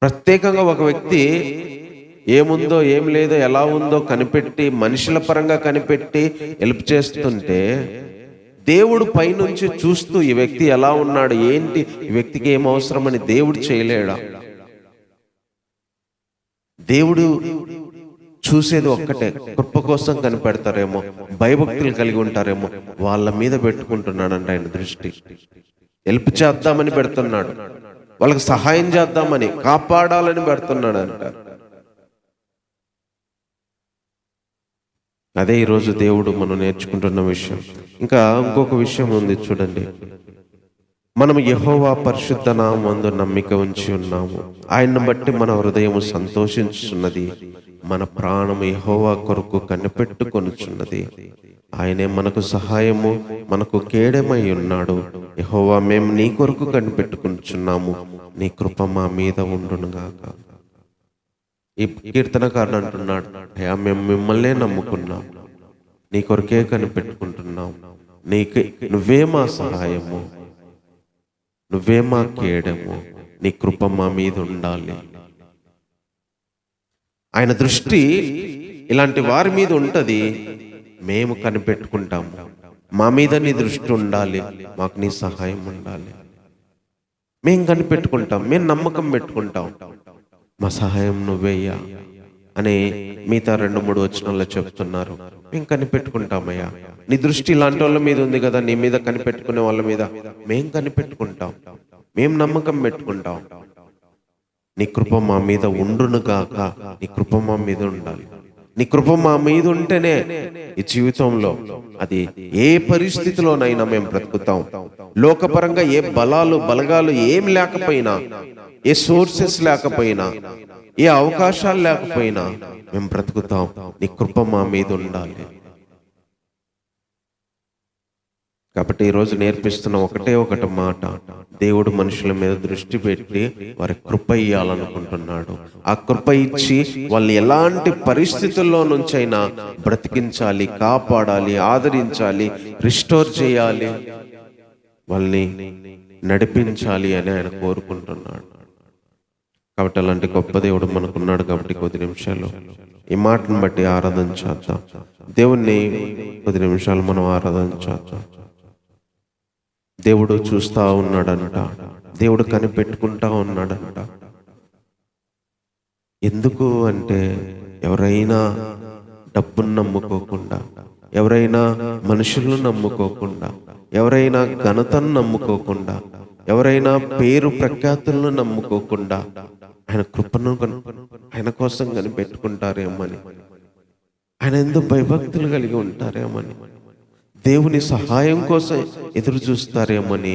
ప్రత్యేకంగా ఒక వ్యక్తి ఏముందో ఏం లేదో ఎలా ఉందో కనిపెట్టి మనుషుల పరంగా కనిపెట్టి హెల్ప్ చేస్తుంటే, దేవుడు పైనుంచి చూస్తూ ఈ వ్యక్తి ఎలా ఉన్నాడు, ఏంటి, ఈ వ్యక్తికి ఏం అవసరమని దేవుడు చేయలేడా? దేవుడు చూసేది ఒక్కటే, కృప కోసం కనిపెడతారేమో, భయభక్తులు కలిగి ఉంటారేమో, వాళ్ళ మీద పెట్టుకుంటున్నాడంట ఆయన దృష్టి. హెల్ప్ చేద్దామని పెడుతున్నాడు, వాళ్ళకి సహాయం చేద్దామని, కాపాడాలని పెడుతున్నాడంట. అదే ఈరోజు దేవుడు మనం నేర్చుకుంటున్న విషయం. ఇంకా ఇంకొక విషయం ఉంది చూడండి. మనం యెహోవా పరిశుద్ధ నామమందు నమ్మిక ఉంచి ఉన్నాము, ఆయన్ని బట్టి మన హృదయము సంతోషించుచున్నది, మన ప్రాణము యెహోవా కొరకు కనిపెట్టుకొనుచున్నది. ఆయనే మనకు సహాయము, మనకు కేడమై ఉన్నాడు. యెహోవా, మేము నీ కొరకు కనిపెట్టుకొనుచున్నాము, నీ కృప మా మీద ఉండునుగాక. ఈ కీర్తనకారుడు అంటున్నాడు, అయ్యా మేము మిమ్మల్నే నమ్ముకున్నాం, నీ కొరకే కనిపెట్టుకుంటున్నాం, నువ్వే మా సహాయము, నువ్వే మా కేడము, నీ కృప మా మీద ఉండాలి. ఆయన దృష్టి ఇలాంటి వారి మీద ఉంటది. మేము కనిపెట్టుకుంటాము, మా మీద నీ దృష్టి ఉండాలి, మాకు నీ సహాయం ఉండాలి. మేము కనిపెట్టుకుంటాం, మేము నమ్మకం పెట్టుకుంటాం, మా సహాయం నువ్వేయ్యా అని మిగతా 2-3 వచనాల్లో చెప్తున్నారు. మేము కనిపెట్టుకుంటామయ్యా, నీ దృష్టి ఇలాంటి వాళ్ళ మీద ఉంది కదా, నీ మీద కనిపెట్టుకునే వాళ్ళ మీద మేము కనిపెట్టుకుంటాం, మేము నమ్మకం పెట్టుకుంటాం. నీ కృప మా మీద ఉండునుగాక, నీ కృప మా మీద ఉండాలి. నీ కృప మా మీద ఉంటేనే ఈ జీవితంలో, అది ఏ పరిస్థితిలోనైనా మేము బ్రతుకుతాం. లోకపరంగా ఏ బలగాలు ఏం లేకపోయినా, ఏ సోర్సెస్ లేకపోయినా, ఏ అవకాశాలు లేకపోయినా మేము బ్రతుకుతాం. నీ కృప మా మీద ఉండాలి. కాబట్టి ఈరోజు నేర్పిస్తున్న ఒకటే మాట, దేవుడు మనుషుల మీద దృష్టి పెట్టి వారి కృప ఇయ్యాలనుకుంటున్నాడు. ఆ కృప ఇచ్చి వాళ్ళు ఎలాంటి పరిస్థితుల్లో నుంచైనా బ్రతికించాలి, కాపాడాలి, ఆదరించాలి, రిస్టోర్ చేయాలి, వాళ్ళని నడిపించాలి అని ఆయన కోరుకుంటున్నాడు. కాబట్టి అలాంటి గొప్ప దేవుడు మనకున్నాడు. కాబట్టి కొద్ది నిమిషాలు ఈ మాటను బట్టి ఆరాధన చేద్దాం. దేవుణ్ణి కొద్ది నిమిషాలు మనం ఆరాధన చేద్దాం. దేవుడు చూస్తా ఉన్నాడంట, దేవుడు కనిపెట్టుకుంటా ఉన్నాడంట. ఎందుకు అంటే, ఎవరైనా డబ్బును నమ్ముకోకుండా, ఎవరైనా మనుషులను నమ్ముకోకుండా, ఎవరైనా ఘనతను నమ్ముకోకుండా, ఎవరైనా పేరు ప్రఖ్యాతులను నమ్ముకోకుండా ఆయన కృపను ఆయన కోసం కనిపెట్టుకుంటారేమని, ఆయన ఎందుకు భయభక్తులు కలిగి ఉంటారేమని, దేవుని సహాయం కోసం ఎదురు చూస్తారేమని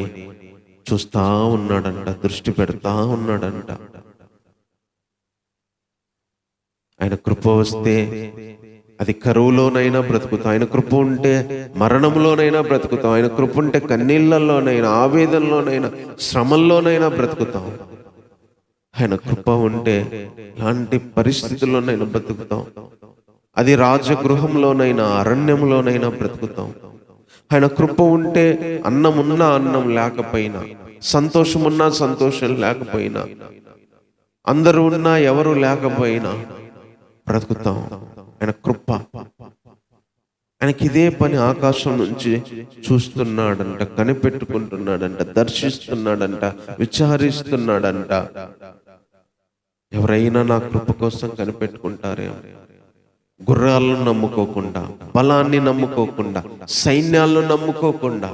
చూస్తా ఉన్నాడంట, దృష్టి పెడతా ఉన్నాడంట. ఆయన కృప వస్తే అది కరువులోనైనా బ్రతుకుతాం, ఆయన కృప ఉంటే మరణంలోనైనా బ్రతుకుతాం, ఆయన కృప ఉంటే కన్నీళ్లలోనైనా, ఆవేదనలోనైనా, శ్రమల్లోనైనా బ్రతుకుతాం. ఆయన కృప ఉంటే ఎలాంటి పరిస్థితుల్లోనైనా బ్రతుకుతాం. అది రాజగృహంలోనైనా, అరణ్యంలోనైనా బ్రతుకుతాం. ఆయన కృప ఉంటే అన్నమున్నా, అన్నం లేకపోయినా, సంతోషమున్నా, సంతోషం లేకపోయినా, అందరూ ఉన్నా, ఎవరు లేకపోయినా బ్రతుకుతాం. ఆయన కృప, ఆయనకి ఇదే పని. ఆకాశం నుంచి చూస్తున్నాడంట, కనిపెట్టుకుంటున్నాడంట, దర్శిస్తున్నాడంట, విచారిస్తున్నాడంట. ఎవరైనా నా కృప కోసం కనిపెట్టుకుంటారేమో, గుర్రాలను నమ్ముకోకుండా, బలాన్ని నమ్ముకోకుండా, సైన్యాలను నమ్ముకోకుండా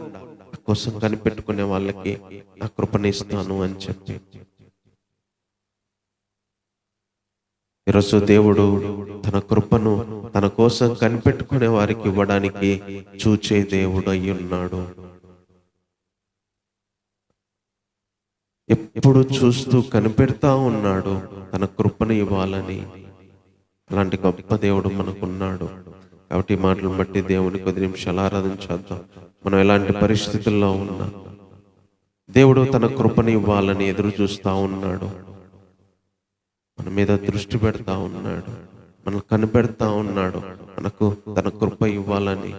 కోసం కనిపెట్టుకునే వాళ్ళకి నా కృపని ఇస్తాను అని చెప్పి ఈరోజు దేవుడు తన కృపను తన కోసం కనిపెట్టుకునే వారికి ఇవ్వడానికి చూచే దేవుడు అయి ఉన్నాడు. ఎప్పుడు చూస్తూ కనిపెడతా ఉన్నాడు తన కృపను ఇవ్వాలని. అలాంటి గొప్ప దేవుడు మనకున్నాడు. కాబట్టి ఈ మాటలను బట్టి దేవుని కొద్ది నిమిషాలు ఆరాధించేద్దాం. మనం ఎలాంటి పరిస్థితుల్లో ఉన్నా దేవుడు తన కృపను ఇవ్వాలని ఎదురు చూస్తూ ఉన్నాడు. మన మీద దృష్టి పెడతా ఉన్నాడు, మనం కనిపెడతా ఉన్నాడు మనకు తన కృప ఇవ్వాలని.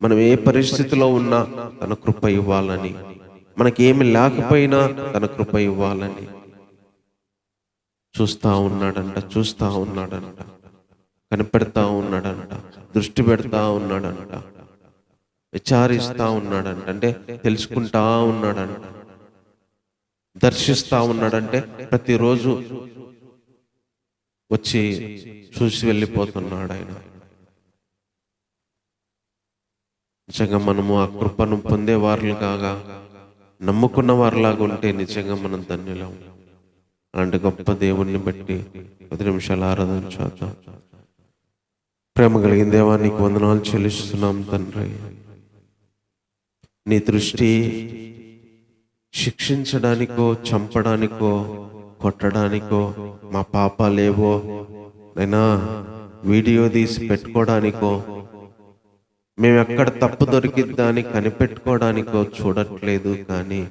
మనం ఏ పరిస్థితిలో ఉన్నా తన కృప ఇవ్వాలని, మనకి ఏమి లేకపోయినా తన కృప ఇవ్వాలని. చూస్తూ ఉన్నాడంట, కనిపెడతా ఉన్నాడంట, దృష్టి పెడతా ఉన్నాడంట, విచారిస్తూ ఉన్నాడంట, అంటే తెలుసుకుంటా ఉన్నాడంట, దర్శిస్తూ ఉన్నాడంటే ప్రతిరోజు వచ్చి చూసి వెళ్ళిపోతున్నాడు ఆయన. నిజంగా మనము ఆ కృపను పొందేవారులు కాగా నమ్ముకున్న వారిలాగా ఉంటే నిజంగా మనం ధన్యులం. అలాంటి గొప్ప దేవుణ్ణి బట్టి 10 నిమిషాలు ఆరాధన చేద్దాం. ప్రేమ కలిగిన దేవా, నీకు వందనాలు చెల్లిస్తున్నాం తండ్రి. నీ దృష్టి శిక్షించడానికో, చంపడానికో, కొట్టడానికో, మా పాపాలేవో నైనా వీడియో తీసి పెట్టుకోవడానికో, మేము ఎక్కడ తప్పు దొరికిద్దా అని కనిపెట్టుకోవడానికో చూడట్లేదు. కానీ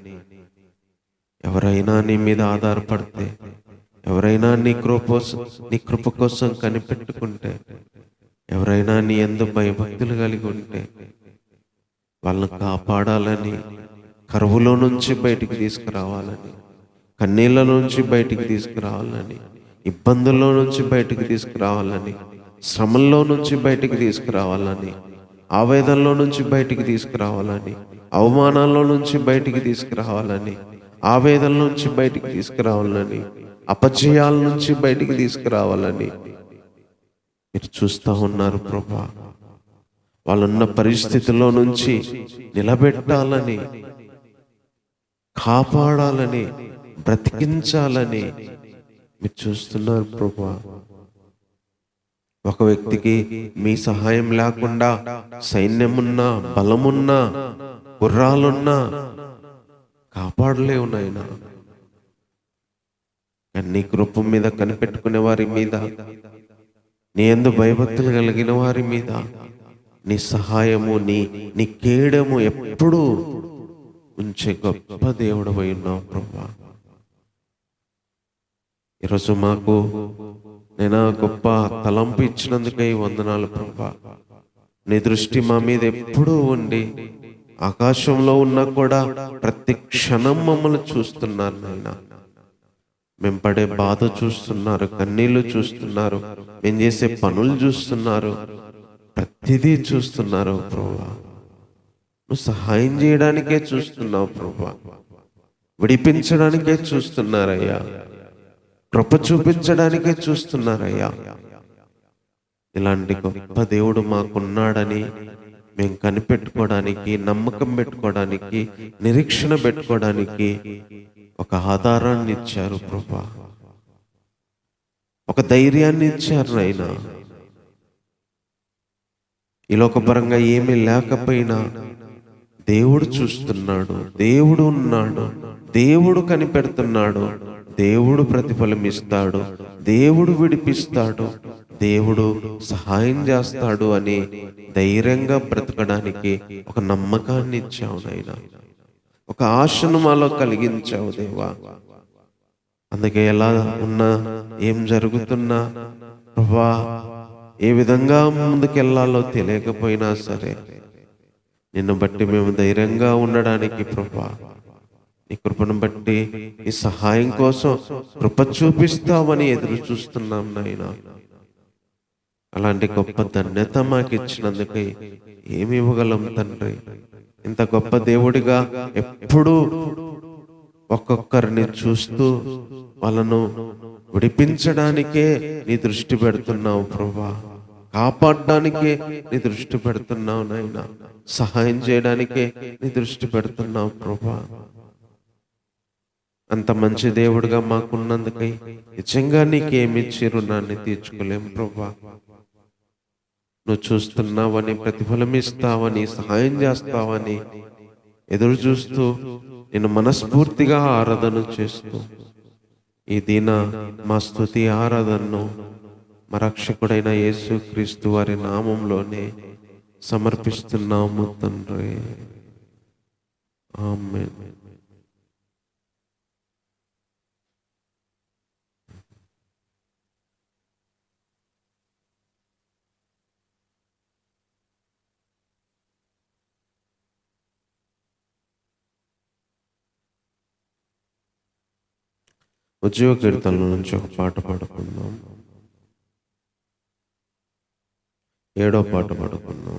ఎవరైనా నీ మీద ఆధారపడితే, ఎవరైనా నీ కృప కోసం కనిపెట్టుకుంటే, ఎవరైనా నీ యందు భయభక్తులు కలిగి ఉంటే వాళ్ళని కాపాడాలని, కరువులో నుంచి బయటికి తీసుకురావాలని, కన్నీళ్ళ నుంచి బయటికి తీసుకురావాలని, ఇబ్బందుల్లో నుంచి బయటికి తీసుకురావాలని, శ్రమల్లో నుంచి బయటికి తీసుకురావాలని, ఆవేదనలో నుంచి బయటికి తీసుకురావాలని, అవమానాల్లో నుంచి బయటికి తీసుకురావాలని, ఆవేదన నుంచి బయటికి తీసుకురావాలని, అపజయాల నుంచి బయటికి తీసుకురావాలని మీరు చూస్తూ ఉన్నారు ప్రభా. వాళ్ళున్న పరిస్థితుల్లో నుంచి నిలబెట్టాలని, కాపాడాలని, బ్రతికించాలని మీరు చూస్తున్నారు ప్రభా. ఒక వ్యక్తికి మీ సహాయం లేకుండా సైన్యమున్నా, బలమున్నా, గుర్రాలున్నా కాపాడలేవు నాయనా. నీ కృప మీద కనిపెట్టుకునే వారి మీద, నీ యందు భయభక్తులు కలిగిన వారి మీద నీ సహాయము, నీ కేడము ఎప్పుడూ ఉంచే గొప్ప దేవుడవై ఉన్నావు ప్రభా. ఈరోజు మాకు నేను గొప్ప తలంపు ఇచ్చినందుకై వందనాలు ప్రభా. నీ దృష్టి మా మీద ఎప్పుడూ ఉండి ఆకాశంలో ఉన్నా కూడా ప్రతి క్షణం మమ్మల్ని చూస్తున్నారు నాయనా. మేము పడే బాధ చూస్తున్నారు, కన్నీళ్లు చూస్తున్నారు, మేము చేసే పనులు చూస్తున్నారు, ప్రతిదీ చూస్తున్నారు ప్రభా. నువ్వు సహాయం చేయడానికే చూస్తున్నావు ప్రభా, విడిపించడానికే చూస్తున్నారయ్యా, కృప చూపించడానికే చూస్తున్నారయ్యా. ఇలాంటి గొప్ప దేవుడు మాకున్నాడని మేము కనిపెట్టుకోవడానికి, నమ్మకం పెట్టుకోవడానికి, నిరీక్షణ పెట్టుకోవడానికి ఒక ఆధారాన్ని ఇచ్చారు ప్రభా, ఒక ధైర్యాన్ని ఇచ్చారు నాయనా. ఈ లోకపరంగా ఏమీ లేకపోయినా దేవుడు చూస్తున్నాడు, దేవుడు ఉన్నాడు, దేవుడు కనిపెడుతున్నాడు, దేవుడు ప్రతిఫలం ఇస్తాడు, దేవుడు విడిపిస్తాడు, దేవుడు సహాయం చేస్తాడు అని ధైర్యంగా బ్రతకడానికి ఒక నమ్మకాన్ని ఇచ్చావు నాయనా, ఒక ఆశను మాలో కలిగించావు దేవా. అందుకే ఎలా ఉన్నా, ఏం జరుగుతున్నా ప్రభా, ఏ విధంగా ముందుకెళ్లాలో తెలియకపోయినా సరే నిన్ను బట్టి మేము ధైర్యంగా ఉండడానికి ప్రభా, నీ కృపను బట్టి నీ సహాయం కోసం కృప చూపిస్తామని ఎదురు చూస్తున్నాం నాయనా. అలాంటి గొప్ప ధన్యత మాకు ఇచ్చినందుకై ఏమి ఇవ్వగలం తండ్రి. ఇంత గొప్ప దేవుడిగా ఎప్పుడూ ఒక్కొక్కరిని చూస్తూ వాళ్ళను విడిపించడానికే నీ దృష్టి పెడుతున్నావు ప్రభా, కాపాడడానికే నీ దృష్టి పెడుతున్నావు నాయనా, సహాయం చేయడానికే నీ దృష్టి పెడుతున్నావు ప్రభా. అంత మంచి దేవుడిగా మాకున్నందుకై నిజంగా నీకేమిచ్చి రుణాన్ని తీర్చుకోలేం ప్రభా. నువ్వు చూస్తున్నావని, ప్రతిఫలం ఇస్తావని, సహాయం చేస్తావని ఎదురు చూస్తూ నేను మనస్ఫూర్తిగా ఆరాధన చేస్తూ ఈ దిన మా స్తుతి ఆరాధనను మా రక్షకుడైన యేసుక్రీస్తు వారి నామంలోనే సమర్పిస్తున్నాము తండ్రి. ఆమేన్. ఉజ్జీవ కీర్తనల నుంచి ఒక పాట పాడుకుందాం. 7వ పాట పాడుకుందాం.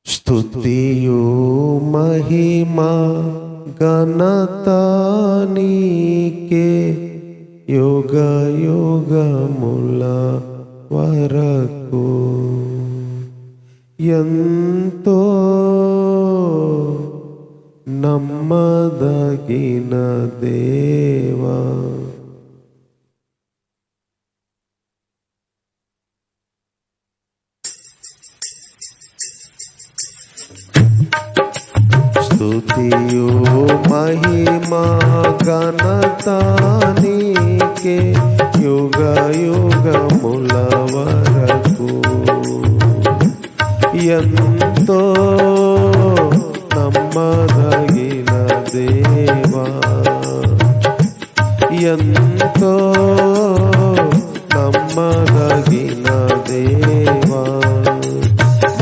స్తుతియు మహిమ ఘనత నీకే యుగ యుగముల వరకు. ఎంతో నమ్మదగిన దేవా, స్తుతియు మహిమా ఘనత నీకే యుగ యుగముల వరకు. ఎంతో నమ్మదగిన దేవా, ఎంతో నమ్మదగిన దేవా,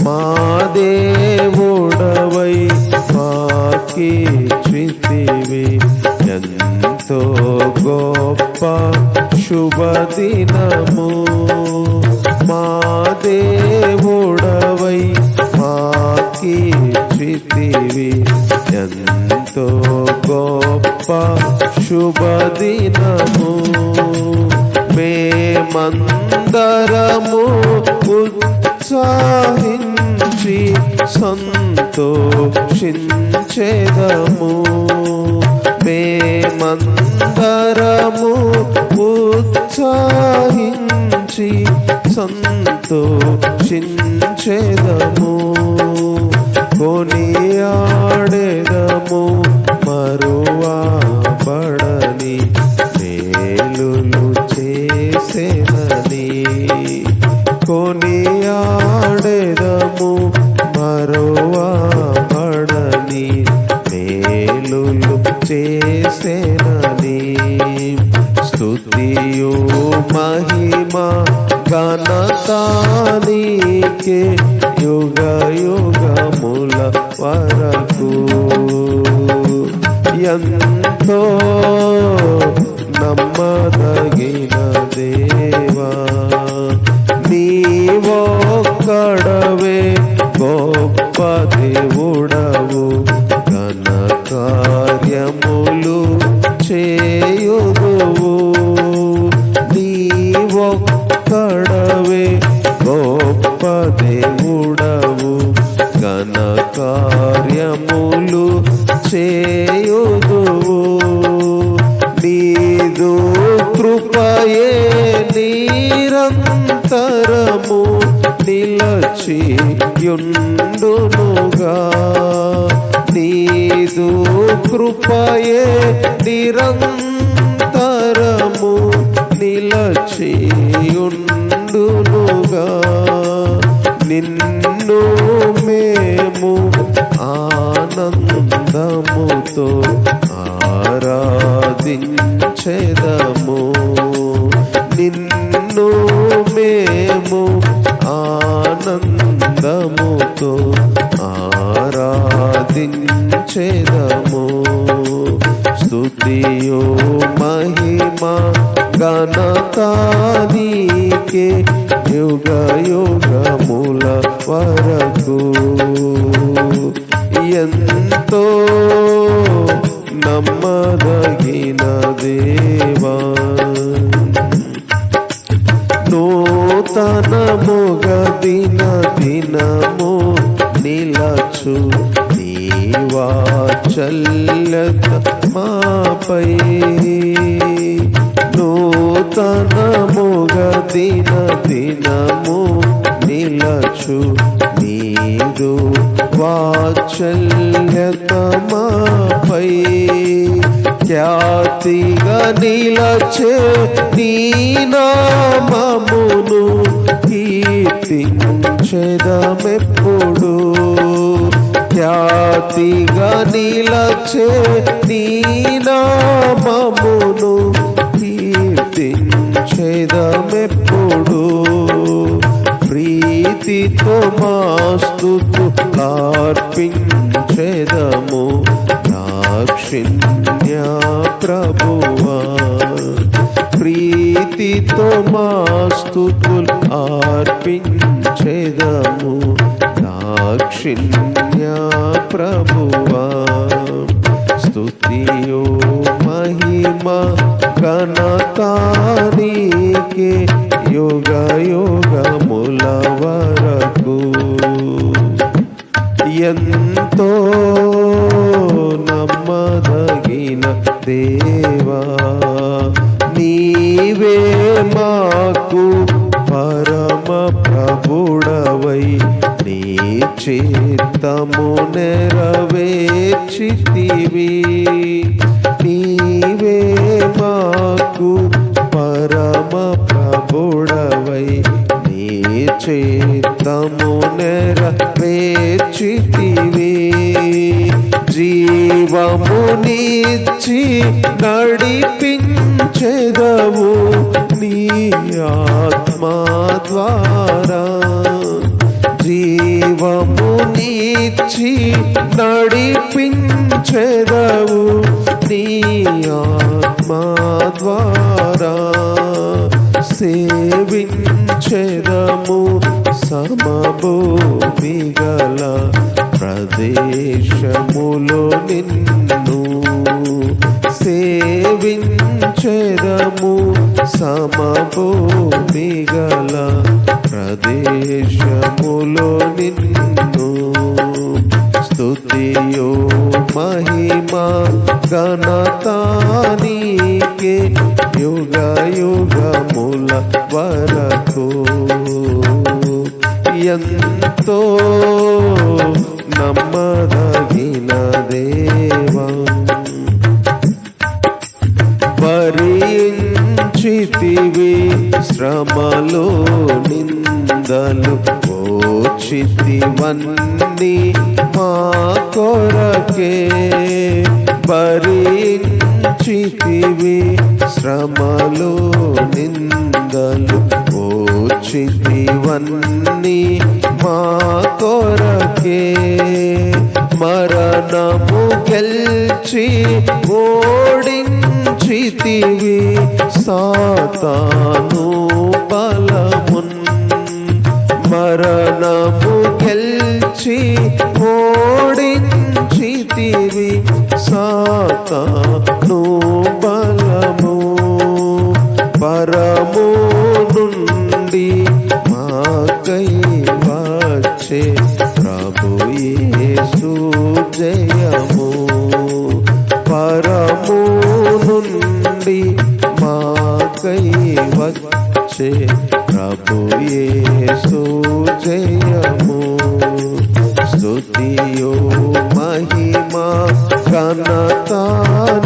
మా దేవుడవై మాకీర్చితివి ఎంతో గొప్ప శుభదినము. మా దేవుడవై మాకీర్చితివి ఎంతో గొప్ప శుభదినము. మేమందరము ఉత్సాహించి సంతోషించెదము. మేమందరము ఉత్సాహించి సంతోషించెదము. కొనియాడెదము మరువబడని మేలులు చేసెనని. కొనియాడెదము మరువబడని మేలులు చేసెనని. స్తుతియు మహిమ ఘనత నీకే యుగ యుగముల వరకు. ఎంతో నమ్మదగిన దేవా, నీవొక్కడవే గొప్ప దేవుడవు. ఘన కార్యములు చేయుదువు. నీవొక్కడవే గొప్ప దేవుడవు. ఘన కార్యములు చేయుదువు. నీదు కృపయే నిరంతరము నిలచియుండునుగా. నీదు కృపయే నిరంతరము నిలచియుండునుగా. నిన్ను మేము ఆనందముతో ఆరాధించెదము. నిన్ను మేము ఆనందముతో ఆరాధించెదము. స్తుతియు మహిమ ఘనత నీకే యుగ యుగముల వరకు. ఎంతో నమ్మదగిన దేవా, నూతనముగ దిన దినము నిలచు నీ వాత్సల్యత మాపై. నూతనముగ దిన దినము నిలచు నీదు వాత్సల్యత మాపై. ఖ్యాతిగా నిలచే నీ నామమును కీర్తించెదమెప్పుడు. ఖ్యాతిగా నిలచే నీ నామమును కీర్తించెదమెప్పుడు. ప్రీతి ప్రీతితో మా స్తుతులార్పించెదము దాక్షిణ్య ప్రభువా. ప్రీతితో మా స్తుతులు అర్పించెదము దాక్షిణ్య ప్రభువా. స్తుతియో మహిమ ఘనత నీకే యుగ యుగముల వరకు. ఎంతో నమ్మదగిన దేవా నీవే మాకు పరమ ప్రభుడవై నీ చిత్తము నెరవేర్చితివి. నీవే మాకు పరమ ప్రభుడవై నీ చిత్తము నెరవేర్చితివి. జీవమునిచ్చి నడిపించెదవు నీ ఆత్మా ద్వారా. జీవమునిచ్చి నడిపించెదవు నీ ఆత్మా ద్వారా. సేవించెదము సమభూమి గల ప్రదేశములో నిన్ను. సేవించెదము సమభూమి గల ప్రదేశములో నిన్ను. స్తుతియో మహిమ ఘనత నీకే యుగ యుగముల వరకు. ఎంతో నమ్మదగిన దేవా భరించితివి శ్రమలు నిందలు ఓచితివన్నీ మా కొరకే. భరించితివి శ్రమలు నిందలు ఓచితివన్నీ మా కొరకే. మరణము గెల్చి ఓడించితివి సాతాను బలమున్. మరణము గెల్చి ఓడించితివి సాతాను బలము. పరము నుండి మాకై వచ్చే ప్రభు యేసు జయము. పరము నుండి మాకై వచ్చే ప్రభు యేసు జయము. స్తుతియో మహిమ ఘనత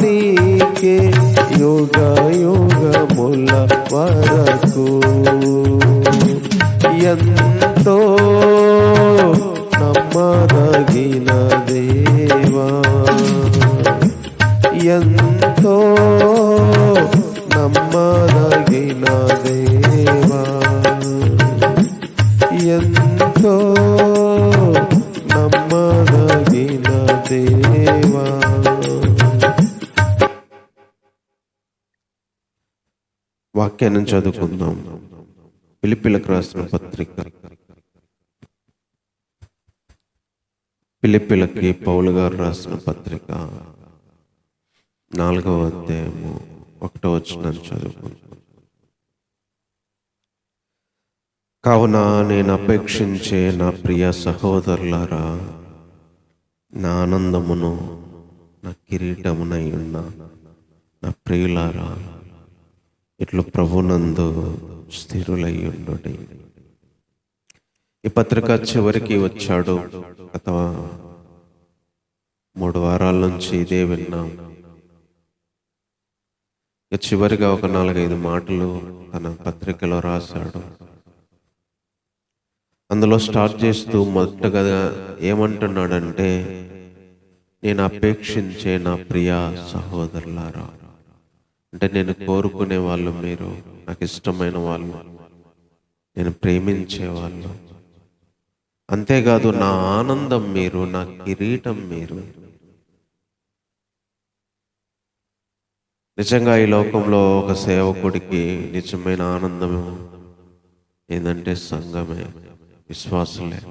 నీకే యుగ యుగముల వరకు. ఎంతో నమ్మదగిన దేవా ఎంతో నమ్మదగిన దేవా ఎంతో నమ్మదగిన దేవా. వాక్యాన్ని చదువుకుందాం. ఫిలిప్పీలకు రాసిన పత్రిక. ఫిలిప్పీలకి పౌలు గారు రాసిన పత్రిక 4వ అధ్యాయము 1వ వచనం చదువుకుందాం. కావున నేను అపేక్షించే నా ప్రియ సహోదరులారా, నా ఆనందమును నా కిరీటమునై ఉన్న నా ప్రియులారా, ఇట్లు ప్రభునందు స్థిరులై ఉండుడి. ఈ పత్రిక చివరికి వచ్చాడు. గత 3 వారాల నుంచి ఇదే విన్నాం. చివరిగా ఒక 4-5 మాటలు తన పత్రికలో రాశాడు. అందులో స్టార్ట్ చేస్తూ మొదటగా ఏమంటున్నాడంటే, నేను అపేక్షించే నా ప్రియ సహోదరులారా. అంటే నేను కోరుకునే వాళ్ళు, మీరు నాకు ఇష్టమైన వాళ్ళు, నేను ప్రేమించే వాళ్ళు, అంతేకాదు నా ఆనందం మీరు, నా కిరీటం మీరు. నిజంగా ఈ లోకంలో ఒక సేవకుడికి నిజమైన ఆనందం ఏంటంటే సంఘమే, విశ్వాసులే.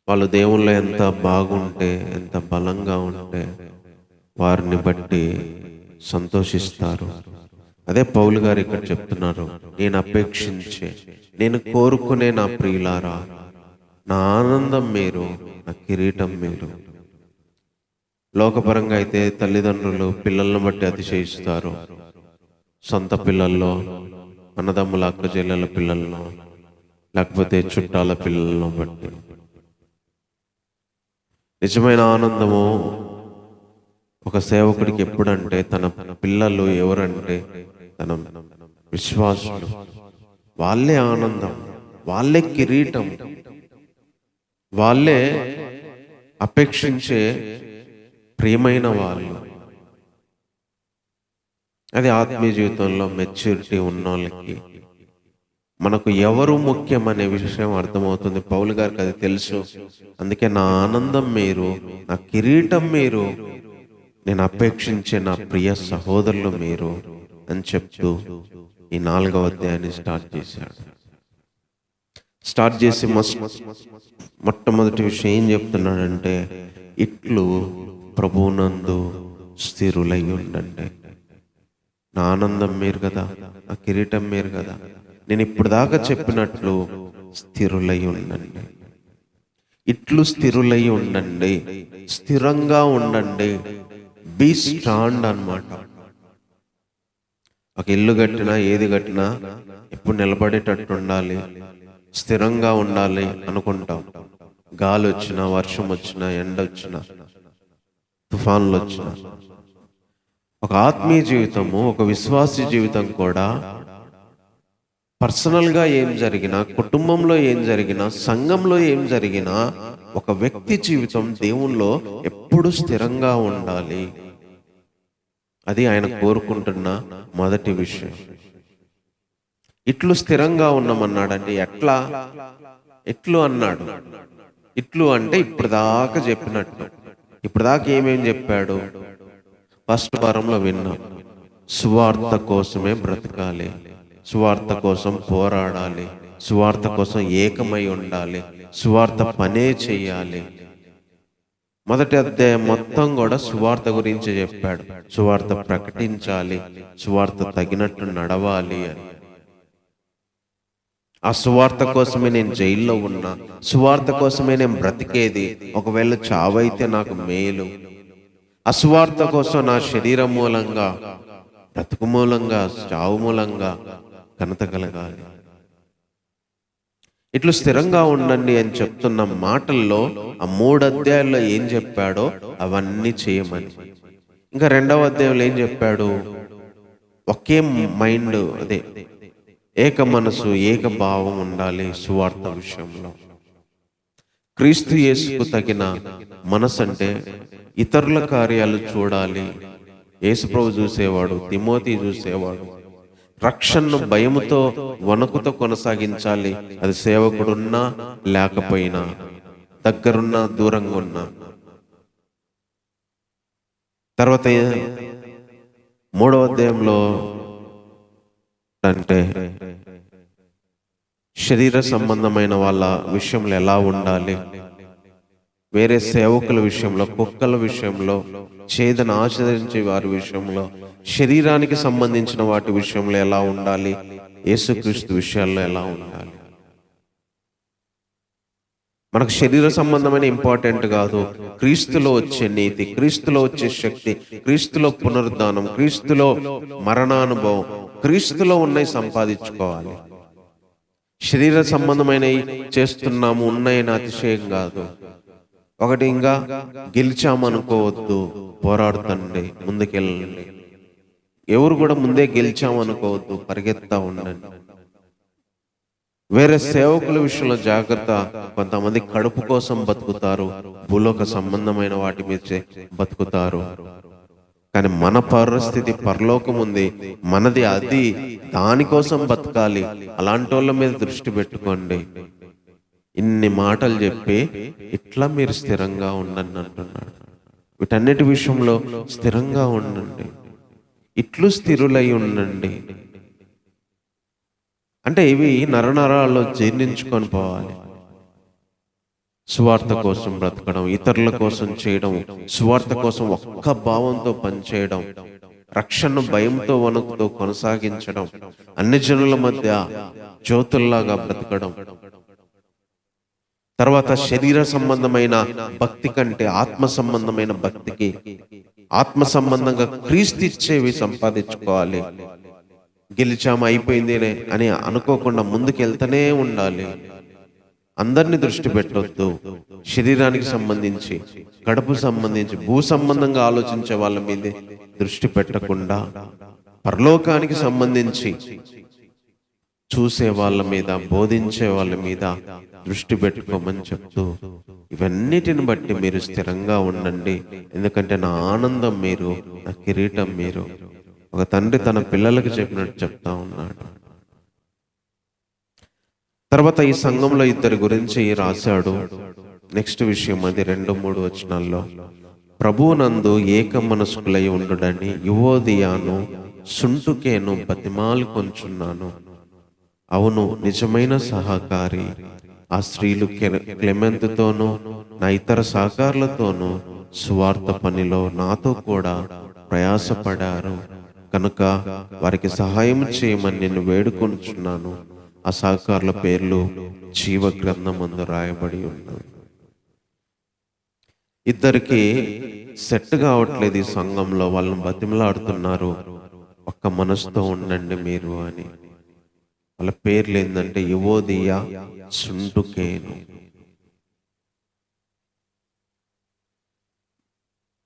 వాళ్ళు దేవుళ్ళు ఎంత బాగుంటే, ఎంత బలంగా ఉంటే వారిని బట్టి సంతోషిస్తారు. అదే పౌలు గారు ఇక్కడ చెప్తున్నారు, నేను అపేక్షించే, నేను కోరుకునే నా ప్రియులారా, నా ఆనందం మీరు, నా కిరీటం మీరు. లోకపరంగా అయితే తల్లిదండ్రులు పిల్లలను బట్టి అతిశయిస్తారు. సొంత పిల్లల్లో, అన్నదమ్ముల అక్క చెల్లెల పిల్లలను, లేకపోతే చుట్టాల పిల్లలను బట్టి. నిజమైన ఆనందము ఒక సేవకుడికి ఎప్పుడంటే తన పిల్లలు ఎవరంటే తన విశ్వాసులు. వాళ్ళే ఆనందం, వాళ్ళే కిరీటం, వాళ్ళే అపేక్షించే ప్రియమైన వాళ్ళు. అది ఆత్మీయ జీవితంలో మెచ్యూరిటీ ఉన్న వాళ్ళకి మనకు ఎవరు ముఖ్యం అనే విషయం అర్థమవుతుంది. పౌలు గారికి అది తెలుసు. అందుకే నా ఆనందం మీరు, నా కిరీటం మీరు, నేను అపేక్షించే నా ప్రియ సహోదరులు మీరు అని చెప్తూ ఈ 4వ అధ్యాయాన్ని స్టార్ట్ చేశాడు. స్టార్ట్ చేసి మొట్టమొదటి విషయం ఏం చెప్తున్నాడంటే, ఇట్లు ప్రభువునందు స్థిరులై ఉండండి. నా ఆనందం మీరు కదా, నా కిరీటం మీరు కదా. నేను ఇప్పుడు దాకా చెప్పినట్లు స్థిరులై ఉండండి. ఇట్లు స్థిరులై ఉండండి, స్థిరంగా ఉండండి. బీ స్టాండ్ అన్నమాట. ఒక ఇల్లు కట్టినా, ఏది కట్టినా ఎప్పుడు నిలబడేటట్టు ఉండాలి, స్థిరంగా ఉండాలి అనుకుంటాం. గాలి వచ్చినా, వర్షం వచ్చినా, ఎండ వచ్చినా, తుఫాన్లు వచ్చినా. ఒక ఆత్మీయ జీవితము, ఒక విశ్వాసీ జీవితం కూడా పర్సనల్గా ఏం జరిగినా, కుటుంబంలో ఏం జరిగినా, సంఘంలో ఏం జరిగినా, ఒక వ్యక్తి జీవితం దేవునిలో ఎప్పుడు స్థిరంగా ఉండాలి. అది ఆయన కోరుకుంటున్న మొదటి విషయం. ఇట్లు స్థిరంగా ఉన్నామన్నాడంటే ఎట్లా? ఎట్లు అన్నాడు. ఇట్లు అంటే ఇప్పుడు దాకా చెప్పినట్టు. ఇప్పుడు దాకా ఏమేం చెప్పాడు? ఫస్ట్ వారంలో విన్నాం, సువార్త కోసమే బ్రతకాలి, సువార్త కోసం పోరాడాలి, సువార్త కోసం ఏకమై ఉండాలి, సువార్త పనే చెయ్యాలి. మొదటి అధ్యాయం మొత్తం కూడా సువార్త గురించి చెప్పాడు. సువార్త ప్రకటించాలి, సువార్త తగినట్టు నడవాలి అని. ఆ సువార్త కోసమే నేను జైల్లో ఉన్నా, సువార్త కోసమే నేను బ్రతికేది. ఒకవేళ చావైతే నాకు మేలు. అసువార్త కోసం నా శరీరం మూలంగా, బ్రతుకు మూలంగా, చావు మూలంగా ఘనత కలగాలి. ఇట్లు స్థిరంగా ఉండండి అని చెప్తున్న మాటల్లో ఆ 3 అధ్యాయాల్లో ఏం చెప్పాడో అవన్నీ చేయమని. ఇంకా 2వ అధ్యాయంలో ఏం చెప్పాడు? ఒకే మైండ్, అదే ఏక మనసు, ఏక భావం ఉండాలి సువార్త విషయంలో. క్రీస్తు యేసుకు తగిన మనసు అంటే ఇతరుల కార్యాలు చూడాలి. యేసుప్రభు చూసేవాడు, తిమోతి చూసేవాడు. రక్షణను భయముతో, వణుకుతో కొనసాగించాలి. అది సేవకుడున్నా లేకపోయినా, దగ్గరున్నా దూరంగా ఉన్నా. తర్వాత 3వ అధ్యాయంలో అంటే శరీర సంబంధమైన వాళ్ళ విషయంలో ఎలా ఉండాలి, వేరే సేవకుల విషయంలో, కుక్కల విషయంలో, ఛేదన ఆచరించే వారి విషయంలో, శరీరానికి సంబంధించిన వాటి విషయంలో ఎలా ఉండాలి, యేసుక్రీస్తు విషయాల్లో ఎలా ఉండాలి. మనకు శరీర సంబంధమైన ఇంపార్టెంట్ కాదు, క్రీస్తులో వచ్చే నీతి, క్రీస్తులో వచ్చే శక్తి, క్రీస్తులో పునరుద్ధానం, క్రీస్తులో మరణానుభవం, క్రీస్తులో ఉన్నవి సంపాదించుకోవాలి. శరీర సంబంధమైనవి చేస్తున్నాము, ఉన్నాయని అతిశయం కాదు. ఒకటి ఇంకా గెలిచామనుకోవద్దు, పోరాడుతండి, ముందుకెళ్ళండి. ఎవరు కూడా ముందే గెలిచామనుకోవద్దు, పరిగెత్తా ఉండండి. వేరే సేవకుల విషయంలో జాగ్రత్త. కొంతమంది కడుపు కోసం బతుకుతారు, భూలోక సంబంధమైన వాటి మీద బతుకుతారు. కానీ మన పరిస్థితి పరలోకం ఉంది, మనది అది, దానికోసం బతకాలి. అలాంటి వాళ్ళ మీద దృష్టి పెట్టుకోండి. ఇన్ని మాటలు చెప్పి ఇట్లా మీరు స్థిరంగా ఉండండి అంటున్నాడు. వీటన్నిటి విషయంలో స్థిరంగా ఉండండి, ఇట్లు స్థిరులై ఉండండి. అంటే ఇవి నరనరాల్లో జీర్ణించుకొని పోవాలి. సువార్త కోసం బ్రతకడం, ఇతరుల కోసం చేయడం, సువార్త కోసం ఒక్క భావంతో పనిచేయడం, రక్షణ భయంతో వణుకుతో కొనసాగించడం, అన్ని జనుల మధ్య జ్యోతుల్లాగా బ్రతకడం. తర్వాత శరీర సంబంధమైన భక్తి కంటే ఆత్మ సంబంధమైన భక్తికి, ఆత్మ సంబంధంగా క్రీస్తు ఇచ్చేవి సంపాదించుకోవాలి. గెలిచాము అయిపోయింది అని అనుకోకుండా ముందుకెళ్తూనే ఉండాలి. అందరినీ దృష్టి పెట్టొద్దు. శరీరానికి సంబంధించి, కడుపు సంబంధించి, భూ సంబంధంగా ఆలోచించే వాళ్ళ మీదే దృష్టి పెట్టకుండా పరలోకానికి సంబంధించి చూసే వాళ్ళ మీద, బోధించే వాళ్ళ మీద దృష్టి పెట్టుకోమని చెప్తూ, ఇవన్నిటిని బట్టి మీరు స్థిరంగా ఉండండి, ఎందుకంటే నా ఆనందం మీరు, నా కిరీటం మీరు. ఒక తండ్రి తన పిల్లలకు చెప్పినట్టు చెప్తా ఉన్నాడు. తర్వాత ఈ సంఘంలో ఇద్దరి గురించి రాశాడు. నెక్స్ట్ విషయం అది 2-3 వచనాల్లో, ప్రభువునందు ఏక మనస్కులై ఉండుడని యువోదియాను సుంటుకేను బతిమాలు కొంచున్నాను. అవును, నిజమైన సహకారి ఆ స్త్రీలు క్లెమెంతుతోనూ నా ఇతర సహకారులతోనూ సువార్త పనిలో నాతో కూడా ప్రయాసపడారు కనుక వారికి సహాయం చేయమని నేను వేడుకొనుచున్నాను. ఆ సహకారుల పేర్లు జీవ గ్రంథమందు రాయబడి ఉన్నవి. ఇద్దరికి సెట్ కావట్లేదు ఈ సంఘంలో. వాళ్ళని బతిమలాడుతున్నారు, ఒక్క మనసుతో ఉండండి మీరు అని. వాళ్ళ పేర్లు ఏంటంటే యువోదియా, సుంటుకేను.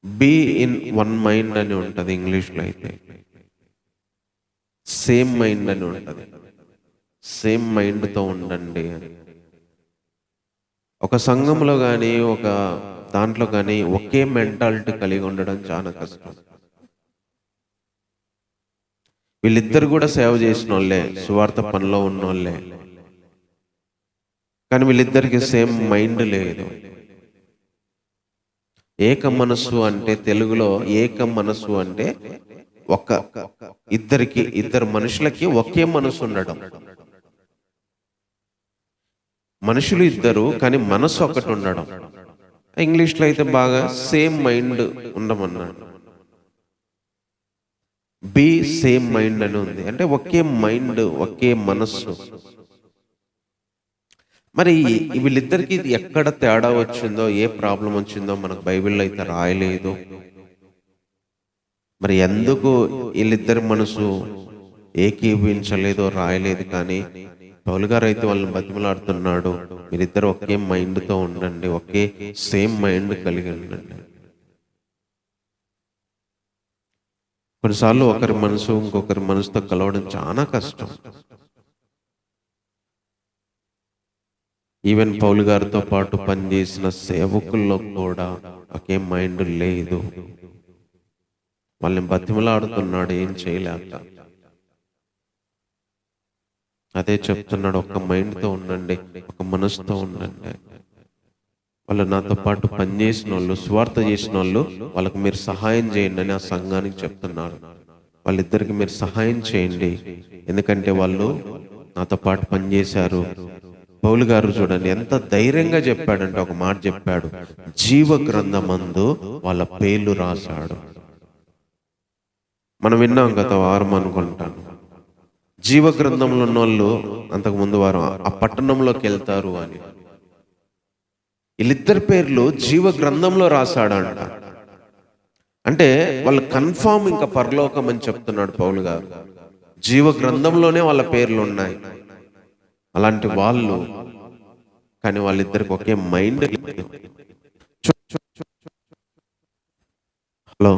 బీ ఇన్ వన్ మైండ్ అని ఉంటుంది ఇంగ్లీష్లో, అయితే సేమ్ మైండ్ అని ఉంటుంది. సేమ్ మైండ్తో ఉండండి అని. ఒక సంఘంలో కానీ, ఒక దాంట్లో కానీ ఒకే మెంటాలిటీ కలిగి ఉండడం చాలా కష్టం. వీళ్ళిద్దరు కూడా సేవ చేసిన వాళ్ళే, సువార్త పనిలో ఉన్న వాళ్ళే, కానీ వీళ్ళిద్దరికి సేమ్ మైండ్ లేదు. ఏక మనస్సు అంటే, తెలుగులో ఏక మనస్సు అంటే ఇద్దరు మనుషులకి ఒకే మనసు ఉండడం. మనుషులు ఇద్దరు కానీ మనసు ఒకటి ఉండడం. ఇంగ్లీష్లో అయితే బాగా సేమ్ మైండ్ ఉండమన్నాడు. బీ సేమ్ మైండ్ అని ఉంది, అంటే ఒకే మైండ్, ఒకే మనస్సు. మరి వీళ్ళిద్దరికి ఎక్కడ తేడా వచ్చిందో, ఏ ప్రాబ్లం వచ్చిందో మనకు బైబిల్లో అయితే రాయలేదు. మరి ఎందుకు వీళ్ళిద్దరి మనసు ఏకీభవించలేదో రాయలేదు. కానీ పౌలు గారు అయితే వాళ్ళని బతిమలాడుతున్నాడు, మీరిద్దరు ఒకే మైండ్తో ఉండండి, ఒకే సేమ్ మైండ్ కలిగి ఉండండి. కొన్నిసార్లు ఒకరి మనసు ఇంకొకరి మనసుతో కలవడం చాలా కష్టం. ఈవెన్ పౌలు గారితో పాటు పనిచేసిన సేవకుల్లో కూడా ఒకే మైండ్ లేదు. వాళ్ళని బతిమలాడుతున్నాడు, ఏం చేయలేక. అదే చెప్తున్నాడు, ఒక్క మైండ్తో ఉండండి, ఒక మనసుతో ఉండండి. వాళ్ళు నాతో పాటు పనిచేసిన వాళ్ళు, స్వార్థ చేసిన వాళ్ళు, వాళ్ళకి మీరు సహాయం చేయండి అని ఆ సంఘానికి చెప్తున్నారు. వాళ్ళిద్దరికి మీరు సహాయం చేయండి, ఎందుకంటే వాళ్ళు నాతో పాటు పనిచేశారు. పౌలు గారు చూడండి ఎంత ధైర్యంగా చెప్పాడంటే, ఒక మాట చెప్పాడు, జీవ గ్రంథమందు వాళ్ళ పేర్లు రాశాడు. మనం విన్నాం గత వారం అనుకుంటాను, జీవ గ్రంథంలో ఉన్న వాళ్ళు అంతకుముందు వారం ఆ పట్టణంలోకి వెళ్తారు అని. వీళ్ళిద్దరి పేర్లు జీవ గ్రంథంలో రాశాడంట. అంటే వాళ్ళు కన్ఫామ్ ఇంకా పరలోకం అని చెప్తున్నాడు పౌలు గారు. జీవ గ్రంథంలోనే వాళ్ళ పేర్లు ఉన్నాయి. అలాంటి వాళ్ళు, కానీ వాళ్ళిద్దరికి ఒకే మైండ్. హలో,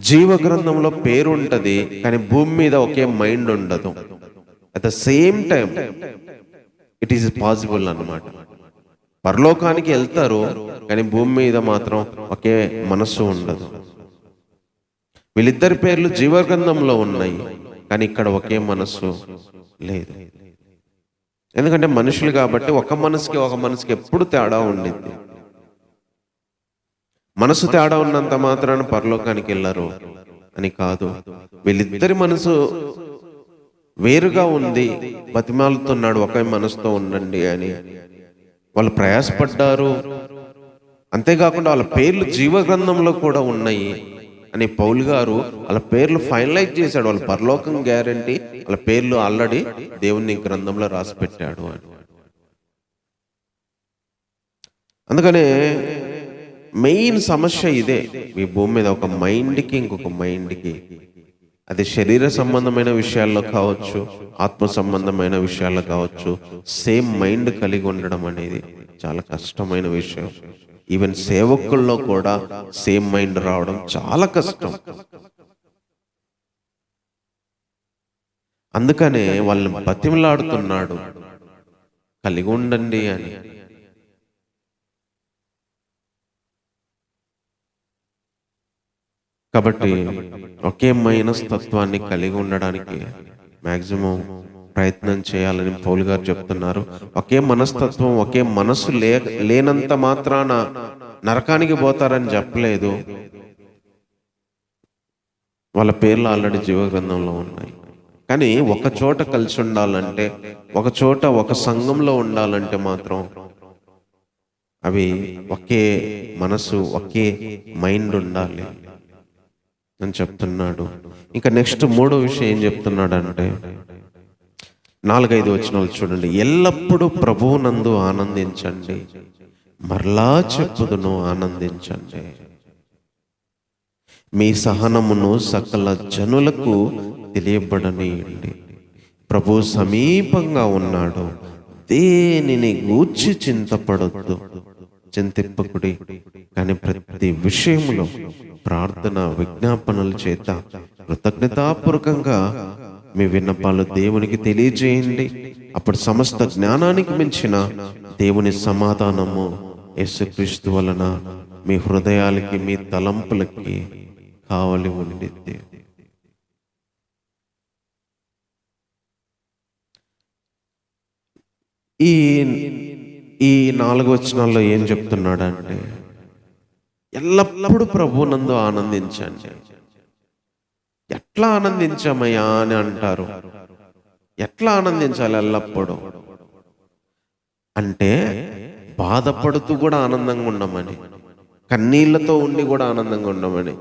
జీవ గ్రంథంలో పేరు ఉంటది, కానీ భూమి మీద ఒకే మైండ్ ఉండదు. At the same time it is possible అన్నమాట. పరలోకానికి వెళ్తారు, కానీ భూమి మీద మాత్రం ఒకే మనస్సు ఉండదు. వీళ్ళిద్దరి పేర్లు జీవ గ్రంథంలో ఉన్నాయి, కానీ ఇక్కడ ఒకే మనస్సు లేదు. ఎందుకంటే మనుషులు కాబట్టి ఒక మనసుకి ఎప్పుడు తేడా ఉండింది. మనసు తేడా ఉన్నంత మాత్రాన పరలోకానికి వెళ్ళరు అని కాదు. వీళ్ళిద్దరి మనసు వేరుగా ఉంది, బతిమాలుతున్నాడు ఒకే మనసుతో ఉండండి అని. వాళ్ళు ప్రయాసపడ్డారు. అంతేకాకుండా వాళ్ళ పేర్లు జీవగ్రంథంలో కూడా ఉన్నాయి అని పౌలు గారు వాళ్ళ పేర్లు ఫైనలైజ్ చేశాడు. వాళ్ళ పరలోకం గ్యారంటీ, వాళ్ళ పేర్లు ఆల్రెడీ దేవుని గ్రంథంలో రాసి పెట్టాడు అని. అందుకనే మెయిన్ సమస్య ఇదే ఈ భూమి మీద. ఒక మైండ్కి ఇంకొక మైండ్కి, అది శరీర సంబంధమైన విషయాల్లో కావచ్చు, ఆత్మ సంబంధమైన విషయాల్లో కావచ్చు, సేమ్ మైండ్ కలిగి ఉండడం అనేది చాలా కష్టమైన విషయం. ఈవెన్ సేవకుల్లో కూడా సేమ్ మైండ్ రావడం చాలా కష్టం. అందుకనే వాళ్ళని బతిమలాడుతున్నాడు, కలిగి ఉండండి అని. కాబట్టి ఒకే మనస్తత్వాన్ని కలిగి ఉండడానికి మాక్సిమం ప్రయత్నం చేయాలని పౌలు గారు చెప్తున్నారు. ఒకే మనస్తత్వం, ఒకే మనసు లేనంత మాత్రాన నరకానికి పోతారని చెప్పలేదు. వాళ్ళ పేర్లు ఆల్రెడీ జీవగ్రంథంలో ఉన్నాయి. కానీ ఒక చోట కలిసి ఉండాలంటే, ఒక చోట ఒక సంఘంలో ఉండాలంటే మాత్రం అవి ఒకే మనసు, ఒకే మైండ్ ఉండాలి అని చెప్తున్నాడు. ఇంకా నెక్స్ట్ మూడో విషయం ఏం చెప్తున్నాడంటే 4-5 వచనాలు చూడండి. ఎల్లప్పుడూ ప్రభువునందు ఆనందించండి, మరలా చెప్పుదును ఆనందించండి. మీ సహనమును సకల జనులకు తెలియబడనీయండి. ప్రభు సమీపంగా ఉన్నాడు, దేనిని గూర్చి చింతపడొద్దు, చింతింపకుడి. కానీ ప్రతి విషయంలో ప్రార్థన విజ్ఞాపనల చేత కృతజ్ఞతాపూర్వకంగా మీ విన్నపాలు దేవునికి తెలియజేయండి. అప్పుడు సమస్త జ్ఞానానికి మించిన దేవుని సమాధానము యేసుక్రీస్తు వలన మీ హృదయాలకి, మీ తలంపులకి కావలి ఉండిద్ది. ఈ 4 వచనాల్లో ఏం చెప్తున్నాడంటే, ఎల్లప్పుడూ ప్రభువునందు ఆనందించండి. ఎట్లా ఆనందించామయ్యా అని అంటారు. ఎట్లా ఆనందించాలి ఎల్లప్పుడూ అంటే, బాధపడుతూ కూడా ఆనందంగా ఉండమని, కన్నీళ్లతో ఉండి కూడా ఆనందంగా ఉండమని.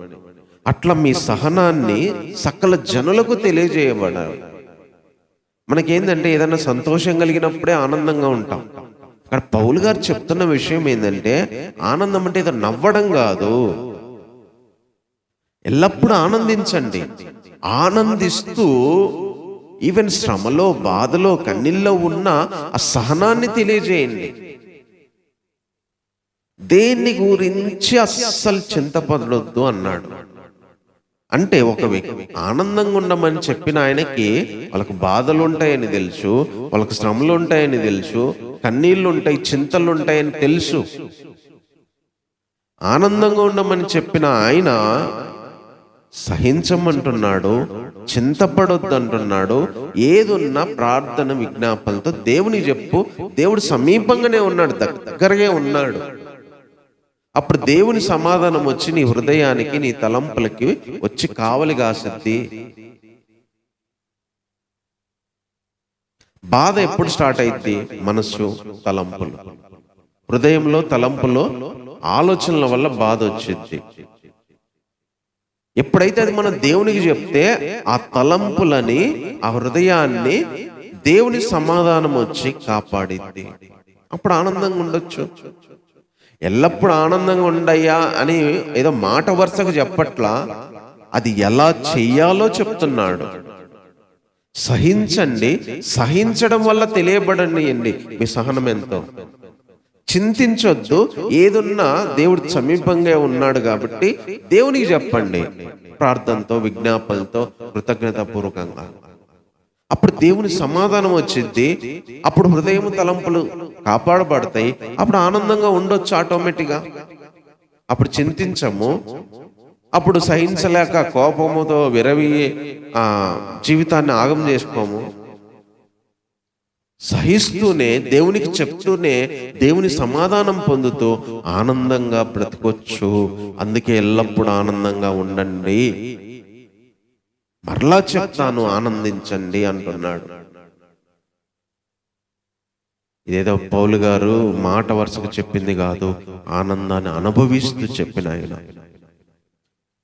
అట్లా మీ సహనాన్ని సకల జనులకు తెలియజేయబడాలి. మనకేందంటే ఏదైనా సంతోషం కలిగినప్పుడే ఆనందంగా ఉంటాం. అక్కడ పౌలు గారు చెప్తున్న విషయం ఏంటంటే, ఆనందం అంటే ఏదో నవ్వడం కాదు. ఎల్లప్పుడూ ఆనందించండి. ఆనందిస్తూ ఈవెన్ శ్రమలో, బాధలో, కన్నీళ్ళలో ఉన్న ఆ సహనాన్ని తెలియజేయండి. దేన్ని గురించి అస్సలు చింతపడొద్దు అన్నాడు. అంటే ఒక వ్యక్తి ఆనందంగా ఉండమని చెప్పిన ఆయనకి వాళ్ళకి బాధలు ఉంటాయని తెలుసు, వాళ్ళకి శ్రమలు ఉంటాయని తెలుసు, కన్నీళ్లు ఉంటాయి, చింతలు ఉంటాయని తెలుసు. ఆనందంగా ఉండమని చెప్పిన ఆయన సహించమంటున్నాడు, చింతపడొద్దు అంటున్నాడు. ఏదున్నా ప్రార్థన విజ్ఞాపనలతో దేవుని చెప్పు. దేవుడు సమీపంగానే ఉన్నాడు, దగ్గరగా ఉన్నాడు. అప్పుడు దేవుని సమాధానం వచ్చి నీ హృదయానికి, నీ తలంపులకి వచ్చి కావలి కాసిద్ది. బాధ ఎప్పుడు స్టార్ట్ అయింది? మనస్సు, తలంపులు, హృదయంలో, తలంపులో ఆలోచనల వల్ల బాధ వచ్చింది. ఎప్పుడైతే అది మనం దేవునికి చెప్తే ఆ తలంపులని, ఆ హృదయాన్ని దేవుని సమాధానం వచ్చి కాపాడిద్ది. అప్పుడు ఆనందంగా ఉండొచ్చు. ఎల్లప్పుడూ ఆనందంగా ఉండయ్యా అని ఏదో మాట వరుసగా చెప్పట్లా, అది ఎలా చెయ్యాలో చెప్తున్నాడు. సహించండి, సహించడం వల్ల తెలియబడనియండి మీ సహనం ఎంతో. చింతించొద్దు, ఏదున్నా దేవుడు సమీపంగా ఉన్నాడు కాబట్టి దేవునికి చెప్పండి, ప్రార్థనతో, విజ్ఞాపనతో, కృతజ్ఞతాపూర్వకంగా. అప్పుడు దేవుని సమాధానం వచ్చింది. అప్పుడు హృదయం, తలంపులు కాపాడబడతాయి. అప్పుడు ఆనందంగా ఉండొచ్చు ఆటోమేటిక్గా. అప్పుడు చింతించము. అప్పుడు సహించలేక కోపముతో విరవి జీవితాన్ని ఆగం చేసుకోము. సహిస్తూనే, దేవునికి చెప్తూనే దేవుని సమాధానం పొందుతూ ఆనందంగా బ్రతకొచ్చు. అందుకే ఎల్లప్పుడూ ఆనందంగా ఉండండి. మరలా చెప్తాను, ఆనందించండి అంటున్నాడు. ఇదేదో పౌలు గారు మాట వరుసకు చెప్పింది కాదు, ఆనందాన్ని అనుభవిస్తూ చెప్పిన ఆయన.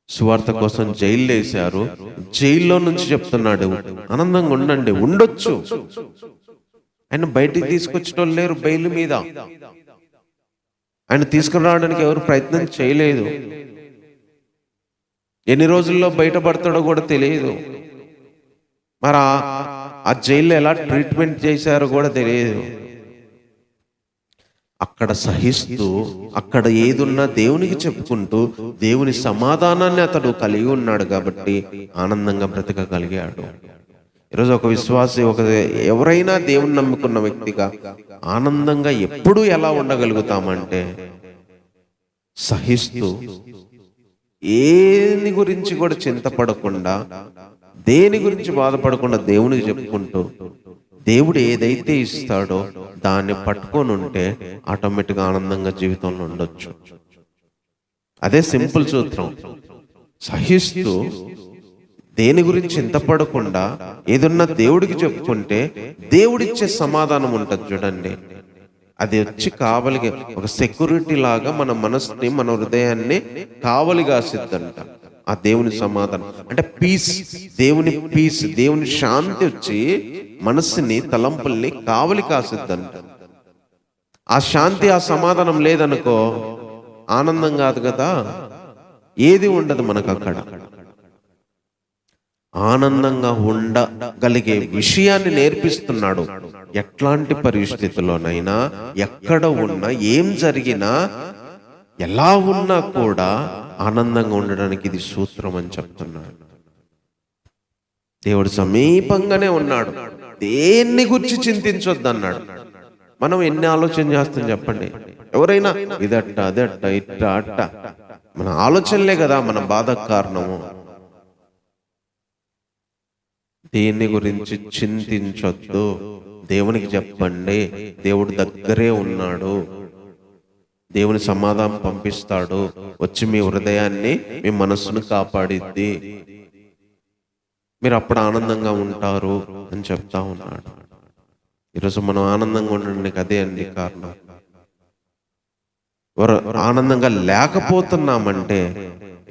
సువార్త కోసం జైల్లో వేశారు, జైల్లో నుంచి చెప్తున్నాడు ఆనందంగా ఉండండి. ఉండొచ్చు, ఆయన బయటికి తీసుకొచ్చేటోళ్ళు లేరు. బెయిల్ మీద ఆయన తీసుకురావడానికి ఎవరు ప్రయత్నం చేయలేదు. ఎన్ని రోజుల్లో బయటపడతాడో కూడా తెలియదు. మరి ఆ జైల్లో ఎలా ట్రీట్మెంట్ చేశారో కూడా తెలియదు. అక్కడ సహిస్తూ, అక్కడ ఏదున్నా దేవునికి చెప్పుకుంటూ దేవుని సమాధానాన్ని అతడు కలిగి ఉన్నాడు కాబట్టి ఆనందంగా బ్రతకగలిగాడు. ఈరోజు ఒక విశ్వాసి, ఎవరైనా దేవుని నమ్ముకున్న వ్యక్తిగా ఆనందంగా ఎప్పుడూ ఎలా ఉండగలుగుతామంటే సహిస్తూ, ఏని గురించి కూడా చింతపడకుండా, దేని గురించి బాధపడకుండా దేవునికి చెప్పుకుంటూ దేవుడు ఏదైతే ఇస్తాడో దాన్ని పట్టుకొని ఉంటే ఆటోమేటిక్గా ఆనందంగా జీవితంలో ఉండొచ్చు. అదే సింపుల్ సూత్రం. సహిస్తూ, దేని గురించి చింతపడకుండా ఏదన్నా దేవుడికి చెప్పుకుంటే దేవుడిచ్చే సమాధానం ఉంటుంది చూడండి. అది వచ్చి కావలిగా ఒక సెక్యూరిటీ లాగా మన మనసుని, మన హృదయాన్ని కావలిగా సిద్ధంట. ఆ దేవుని సమాధానం అంటే పీస్, దేవుని పీస్, దేవుని శాంతి వచ్చి మనస్సుని, తలంపుల్ని కావలి కాసిద్దంట. ఆ శాంతి, ఆ సమాధానం లేదనుకో ఆనందం కాదు కదా, ఏది ఉండదు మనకు అక్కడ. ఆనందంగా ఉండగలిగే విషయాన్ని నేర్పిస్తున్నాడు. ఎట్లాంటి పరిస్థితుల్లోనైనా, ఎక్కడ ఉన్నా, ఏం జరిగినా, ఎలా ఉన్నా కూడా ఆనందంగా ఉండడానికి ఇది సూత్రం అని చెప్తున్నాడు. దేవుడు సమీపంగానే ఉన్నాడు, దేన్ని గురించి చింతించొద్దు అన్నాడు. మనం ఎన్ని ఆలోచన చేస్తాం చెప్పండి? ఎవరైనా ఇదట్ట, అదట్ట, ఇట్ట, అట్ట, మన ఆలోచనలే కదా మన బాధకు కారణము. దేన్ని గురించి చింతించొద్దు, దేవునికి చెప్పండి. దేవుడు దగ్గరే ఉన్నాడు, దేవుని సమాధానం పంపిస్తాడు, వచ్చి మీ హృదయాన్ని, మీ మనస్సును కాపాడిద్ది, మీరు అప్పుడు ఆనందంగా ఉంటారు అని చెప్తా ఉన్నాడు. ఈరోజు మనం ఆనందంగా ఉండడానికి అదే అండి కారణం. ఆనందంగా లేకపోతున్నామంటే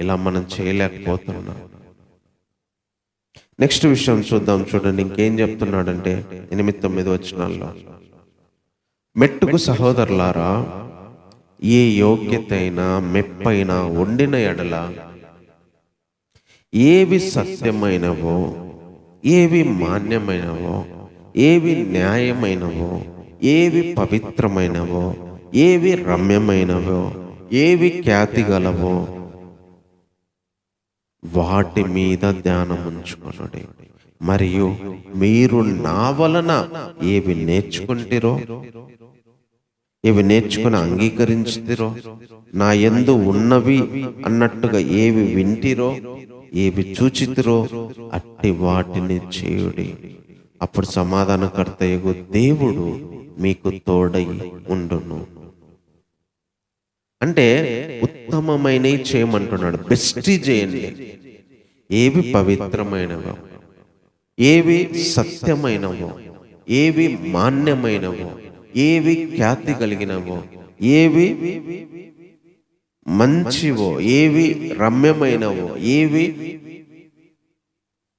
ఇలా మనం చేయలేకపోతున్నాం. నెక్స్ట్ విషయం చూద్దాం. చూడండి ఇంకేం చెప్తున్నాడంటే 8-9 వచనాల్లో, మెట్టుకు సహోదరులారా, ఏ యోగ్యతైనా మెప్పైనా ఉండిన ఎడల ఏవి సత్యమైనవో, ఏవి మాన్యమైనవో, ఏవి న్యాయమైనవో, ఏవి పవిత్రమైనవో, ఏవి రమ్యమైనవో, ఏవి ఖ్యాతి గలవో వాటి మీద ధ్యానం ఉంచుకొనుడి. మరియు మీరు నా వలన ఏవి నేర్చుకుంటారో, ఏవి నేర్చుకుని అంగీకరించుతిరో, నా యందు ఉన్నవి అన్నట్టుగా ఏవి వింటిరో, ఏవి చూచితిరో అట్టి వాటిని చేయుడి. అప్పుడు సమాధానకర్తయగు దేవుడు మీకు తోడై ఉండును. అంటే ఉత్తమమైనవి చేయమంటున్నాడు. బెస్ట్ చేయండి. ఏవి పవిత్రమైనవో, ఏవి సత్యమైనవో, ఏవి మాన్యమైనవో, ఏవి ఖ్యాతి కలిగినవో, ఏవి మంచివో, ఏవి రమ్యమైనవో, ఏవి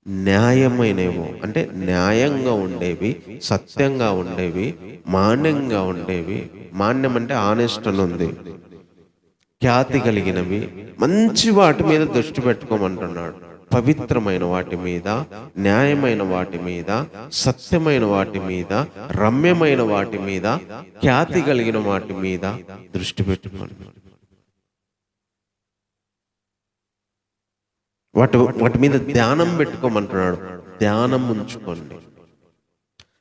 న్యాయమైనవో, అంటే న్యాయంగా ఉండేవి, సత్యంగా ఉండేవి, మాన్యంగా ఉండేవి. మాన్యం అంటే ఆనెస్ట్ అని ఉంది. ఖ్యాతి కలిగినవి, మంచి వాటి మీద దృష్టి పెట్టుకోమంటున్నాడు. పవిత్రమైన వాటి మీద, న్యాయమైన వాటి మీద, సత్యమైన వాటి మీద, రమ్యమైన వాటి మీద, ఖ్యాతి కలిగిన వాటి మీద దృష్టి పెట్టుకోండి. వాటి మీద ధ్యానం పెట్టుకోమంటున్నాడు. ధ్యానం ఉంచుకోండి.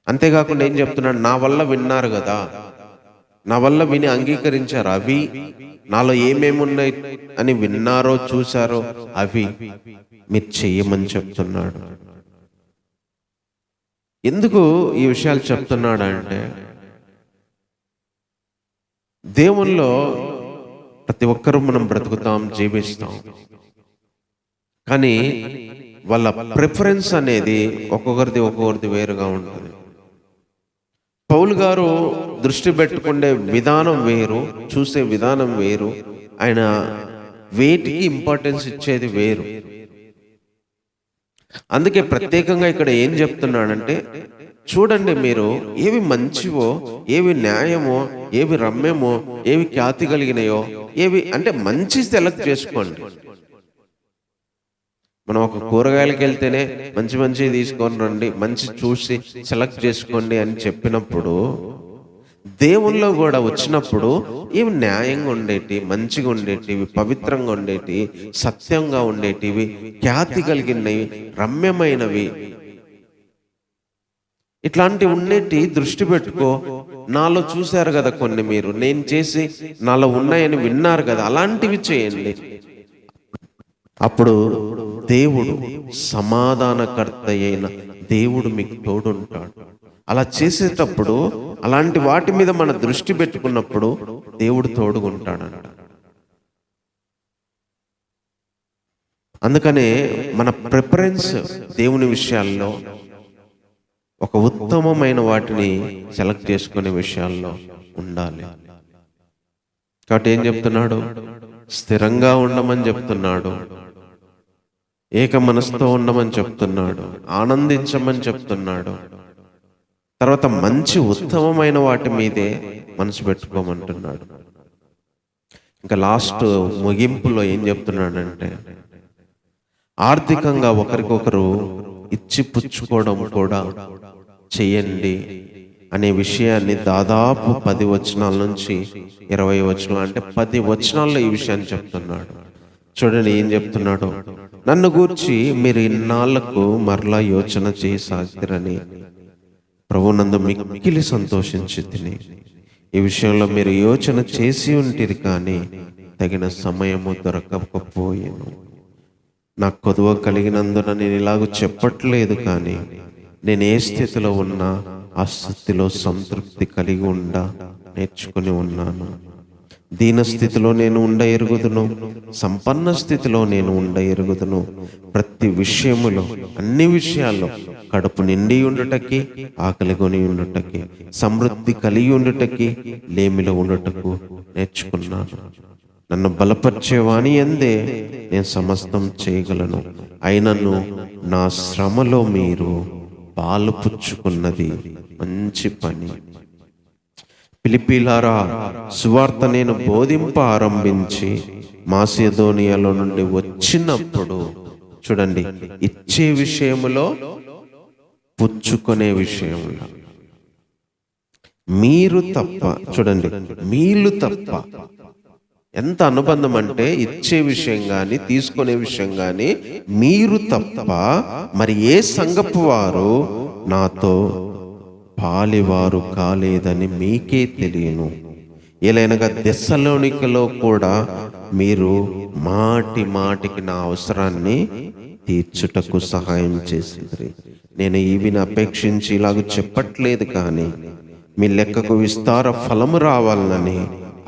అంతేకాకుండా ఏం చెప్తున్నాడు? నా వల్ల విన్నారు కదా, నా వల్ల విని అంగీకరించారు, అవి నాలో ఏమేమున్నాయి అని విన్నారో చూశారో అవి మీరు చెయ్యమని చెప్తున్నాడు. ఎందుకు ఈ విషయాలు చెప్తున్నాడంటే, దేవుల్లో ప్రతి ఒక్కరూ మనం బ్రతుకుతాం, జీవిస్తాం. కానీ వాళ్ళ ప్రిఫరెన్స్ అనేది ఒక్కొక్కరిది వేరుగా ఉంటుంది. పౌలు గారు దృష్టి పెట్టుకునే విధానం వేరు, చూసే విధానం వేరు, ఆయన వేటికి ఇంపార్టెన్స్ ఇచ్చేది వేరు. అందుకే ప్రత్యేకంగా ఇక్కడ ఏం చెప్తున్నాడంటే, చూడండి మీరు ఏవి మంచివో, ఏవి న్యాయమో, ఏవి రమ్యమో, ఏవి ఖ్యాతి కలిగినాయో, ఏవి అంటే మంచి సెలెక్ట్ చేసుకోండి. మనం ఒక కూరగాయలకి వెళ్తేనే మంచి తీసుకొని రండి, మంచి చూసి సెలెక్ట్ చేసుకోండి అని చెప్పినప్పుడు, దేవుల్లో కూడా వచ్చినప్పుడు ఇవి న్యాయంగా ఉండేటి, మంచిగా ఉండేటివి, పవిత్రంగా ఉండేటి, సత్యంగా ఉండేటివి, ఖ్యాతి కలిగినవి, రమ్యమైనవి, ఇట్లాంటివి ఉండేటి దృష్టి పెట్టుకో. నాలో చూశారు కదా కొన్ని, మీరు నేను చేసి నాలో ఉన్నాయని విన్నారు కదా, అలాంటివి చేయండి. అప్పుడు దేవుడు, సమాధానకర్త అయిన దేవుడు మీకు తోడుంటాడు. అలా చేసేటప్పుడు, అలాంటి వాటి మీద మన దృష్టి పెట్టుకున్నప్పుడు దేవుడు తోడుగుంటాడంట. అందుకనే మన ప్రిఫరెన్స్ దేవుని విషయాల్లో ఒక ఉత్తమమైన వాటిని సెలెక్ట్ చేసుకునే విషయాల్లో ఉండాలి. కాబట్టి ఏం చెప్తున్నాడు? స్థిరంగా ఉండమని చెప్తున్నాడు, ఏక మనసుతో ఉండమని చెప్తున్నాడు, ఆనందించమని చెప్తున్నాడు. తర్వాత మంచి ఉత్తమమైన వాటి మీదే మనసు పెట్టుకోమంటున్నాడు. ఇంకా లాస్ట్ ముగింపులో ఏం చెప్తున్నాడంటే, ఆర్థికంగా ఒకరికొకరు ఇచ్చి పుచ్చుకోవడం కూడా చెయ్యండి అనే విషయాన్ని దాదాపు 10 వచనాల నుంచి 20 వచనాలు, అంటే 10 వచనాల్లో ఈ విషయాన్ని చెప్తున్నాడు. చూడండి ఏం చెప్తున్నాడు. నన్ను గూర్చి మీరు ఇన్నాళ్లకు మరలా యోచన చేయసాగిరని ప్రభునందు మిక్కిలి సంతోషించి తిని, ఈ విషయంలో మీరు యోచన చేసి ఉంటిరి, కానీ తగిన సమయము దొరకకపోయేను. నాకు కొదువ కలిగినందున నేను ఇలాగ చెప్పట్లేదు, కానీ నేను ఏ స్థితిలో ఉన్నా ఆ స్థితిలో సంతృప్తి కలిగి నేర్చుకుని ఉన్నాను. దీన స్థితిలో నేను ఉండ ఎరుగుదును, సంపన్న స్థితిలో నేను ఉండ ఎరుగుదును. ప్రతి విషయములో, అన్ని విషయాల్లో కడుపు నిండి ఉండుటకి, ఆకలి కొని ఉండుటకి, సమృద్ధి కలిగి ఉండుటకి, లేమిలో ఉండుటకు నేర్చుకున్నాను. నన్ను బలపరిచేవాని యందే నేను సమస్తం చేయగలను. అయినను నా శ్రమలో మీరు పాలు పుచ్చుకున్నది మంచి పని. ఫిలిప్పీలారా, సువార్త నేను బోధింప ఆరంభించి మాసిదోనియాలో నుండి వచ్చినప్పుడు, చూడండి, ఇచ్చే విషయములో, పుచ్చుకునే విషయంలో మీరు తప్ప, చూడండి, మీరు తప్ప, ఎంత అనుబంధం అంటే, ఇచ్చే విషయం కానీ తీసుకునే విషయం కానీ మీరు తప్ప మరి ఏ సంఘపు వారు నాతో పాలివారు కాలేదని మీకే తెలియను. ఎలాగనగా దెస్సలోనికలో కూడా మీరు మాటి మాటికి నా అవసరాన్ని తీర్చుటకు సహాయం చేసింది. నేను ఈవిని అపేక్షించి ఇలాగ చెప్పట్లేదు, కానీ మీ లెక్కకు విస్తార ఫలము రావాలని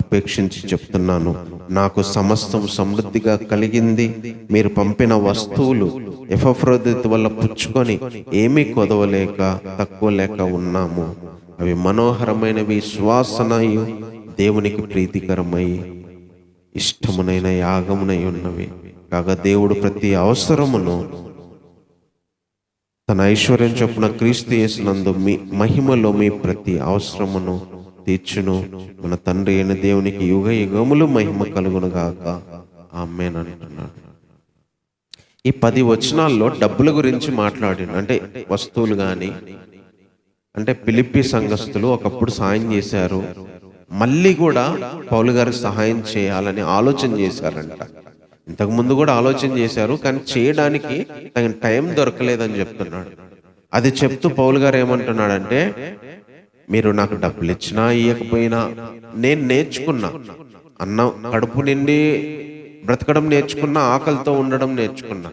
అపేక్షించి చెప్తున్నాను. నాకు సమస్తం సమృద్ధిగా కలిగింది. మీరు పంపిన వస్తువులు ఎపఫ్రోదితు వల్ల పుచ్చుకొని ఏమీ కొదవలేక తక్కువ లేక ఉన్నాము. అవి మనోహరమైనవి, సువాసనయు, దేవునికి ప్రీతికరమై ఇష్టమునైన యాగమునై ఉన్నవి. కాగా దేవుడు ప్రతి అవసరమును తన ఐశ్వర్యం చొప్పున క్రీస్తు యేసునందు మీ మహిమలో మీ ప్రతి అవసరమును తీర్చును. మన తండ్రి అయిన దేవునికి యుగ యుగములు మహిమ కలుగునుగాక. ఆమేన్ అంటున్నాడు. ఈ 10 వచనాల్లో డబ్బుల గురించి మాట్లాడాడు. అంటే వస్తువులు కానీ, అంటే ఫిలిప్పీ సంఘస్థులు ఒకప్పుడు సాయం చేశారు, మళ్ళీ కూడా పౌలు గారికి సహాయం చేయాలని ఆలోచన చేశారంట. ఇంతకుముందు కూడా ఆలోచన చేశారు, కానీ చేయడానికి తగిన టైం దొరకలేదని చెప్తున్నాడు. అది చెప్తూ పౌలు గారు ఏమంటున్నాడంటే, మీరు నాకు డబ్బులు ఇచ్చినా ఇవ్వకపోయినా నేను నేర్చుకున్నా, అన్నం కడుపు నిండి బ్రతకడం నేర్చుకున్నా, ఆకలితో ఉండడం నేర్చుకున్నా,